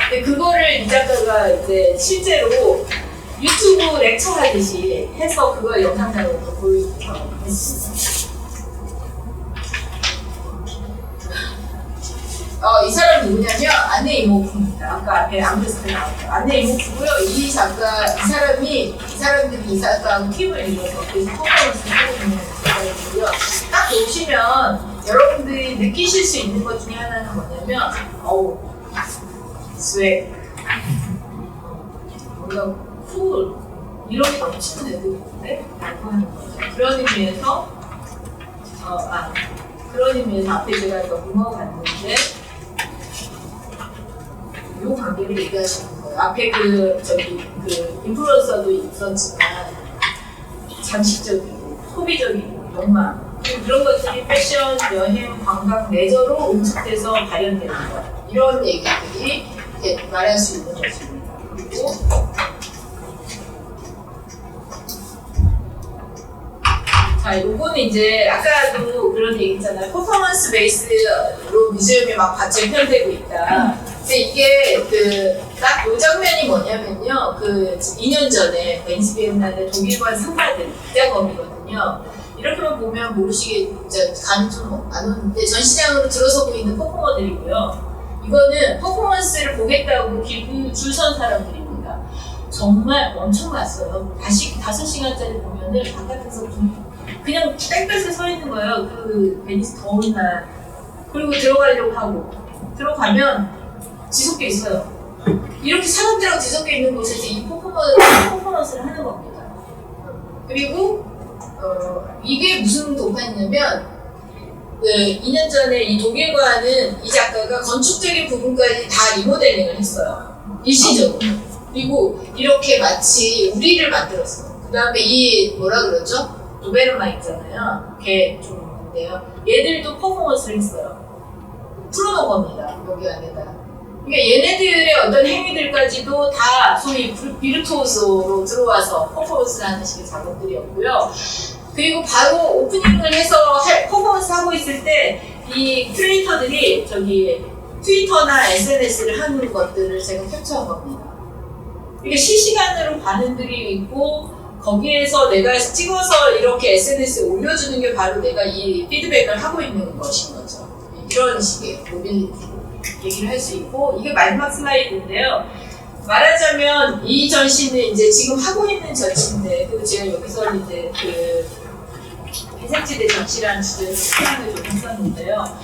근데 그거를 이 작가가 이제 실제로 유튜브 렉처 하듯이 해서 그걸 영상으로 보여주기로 했습니다. 이 사람 누구냐면 안내 이모프입니다. 아까 앞에 앙그스트 나왔죠. 안내 이모프고요. 이 사람들이 이 작가하고 팀을 이뤄서 그래서 퍼포먼스를 하고 있는 작가이고요. 딱 보시면 여러분들이 느끼실 수 있는 것 중에 하나는 뭐냐면 스웩 뭔가 쿨 이런 게 넘치는 애들인데 라고 하는 거죠. 그런 의미에서 앞에 제가 이거 넘어갔는데 이 관계를 얘기하시는 거예요. 앞에 그 인플루언서도 있었지만 장식적이고 소비적이고 욕망 그런 것들이 패션, 여행, 관광, 레저로 응축돼서 발현되는 것 이런 얘기들이 이렇게 말할 수 있는 것입니다. 그리고 자, 요거는 이제 아까도 그런 얘기 있잖아요. 퍼포먼스 베이스로 뮤지엄이 막 재편되고 있다. 근데 이게 딱 요 장면이 뭐냐면요. 2년 전에 베니스 비엔날레 독일관 상가들 작업이거든요. 이렇게만 보면 감이 좀 안 오는데 전시장으로 들어서고 있는 퍼포머들이고요. 이거는 퍼포먼스를 보겠다고 줄 선 사람들입니다. 정말 엄청났어요. 5시간짜리 보면은 바깥에서 그냥 땡볕에 서 있는 거예요. 베니스 더운 날. 그리고 들어가려고 하고 들어가면 지속돼 있어요. 이렇게 사람들하고 지속돼 있는 곳에서 이 퍼포먼스를 하는 겁니다. 그리고 이게 무슨 도파냐면 2년 전에 이 독일과는 이 작가가 건축적인 부분까지 다 리모델링을 했어요. 일시적으로. 그리고 이렇게 마치 우리를 만들었어요. 그 다음에 이 뭐라 그러죠? 도베르만 있잖아요. 걔 좀 있는데요. 얘들도 퍼포먼스를 했어요. 풀어놓은 겁니다. 여기 안에다. 그러니까 얘네들의 어떤 행위들까지도 다 소위 비르투오소로 들어와서 퍼포먼스를 하는 식의 작업들이었고요. 그리고 바로 오프닝을 해서 퍼포먼스 하고 있을 때 이 큐레이터들이 트위터나 SNS를 하는 것들을 제가 캡처한 겁니다. 이게 실시간으로 반응들이 있고 거기에서 내가 찍어서 이렇게 SNS에 올려주는 게 바로 내가 이 피드백을 하고 있는 것인 거죠. 이런 식의 모빌리티 얘기를 할 수 있고 이게 마지막 슬라이드인데요. 말하자면 이 전시는 이제 지금 하고 있는 전시인데 그리고 제가 여기서 이제 회색지대 전시라는 주제로 표현을 좀 했었는데요.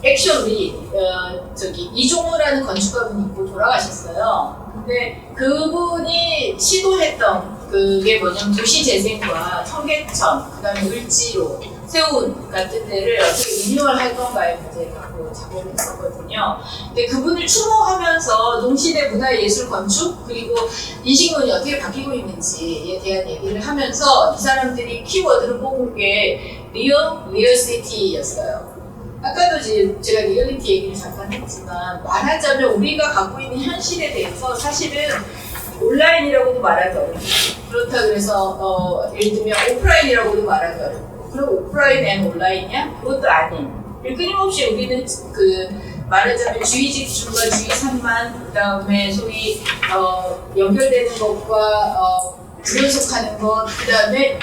액션이 이종호라는 건축가분이 있고 돌아가셨어요. 근데 그분이 시도했던 그게 뭐냐면 도시재생과 청계천, 그 다음에 을지로, 세운 같은 데를 어떻게 리뉴얼할 건가의 문제를 갖고 작업을 했었거든요. 근데 그분을 추모하면서 동시대 문화예술 건축 그리고 인식론이 어떻게 바뀌고 있는지에 대한 얘기를 하면서 이 사람들이 키워드를 뽑은 게 리얼시티였어요. 아까도 제가 리얼리티 얘기를 잠깐 했지만 말하자면 우리가 갖고 있는 현실에 대해서 사실은 온라인이라고도 말하기 어렵고 그렇다 그래서 예를 들면 오프라인이라고도 말하기 어렵고 그럼 오프라인 앤 온라인이야? 그것도 아닌 끊임없이 우리는 그 말하자면 주의직 중과 주의 산만 그 다음에 소위 연결되는 것과 불연속하는 것 그 다음에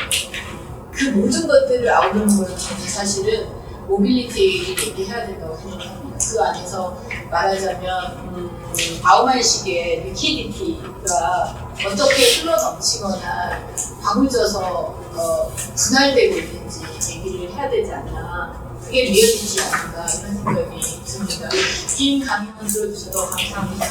그 모든 것들을 아우르는 걸 저는 사실은 모빌리티 얘기해야 된다고 생각합니다. 그 안에서 말하자면 바우만식의 리퀴디티가 어떻게 흘러넘치거나 방울져서 분할되고 있는지 얘기를 해야 되지 않나. 그게 리얼리티 아닌가 이런 생각이 듭니다. 긴 강의만 들어주셔서 감사합니다.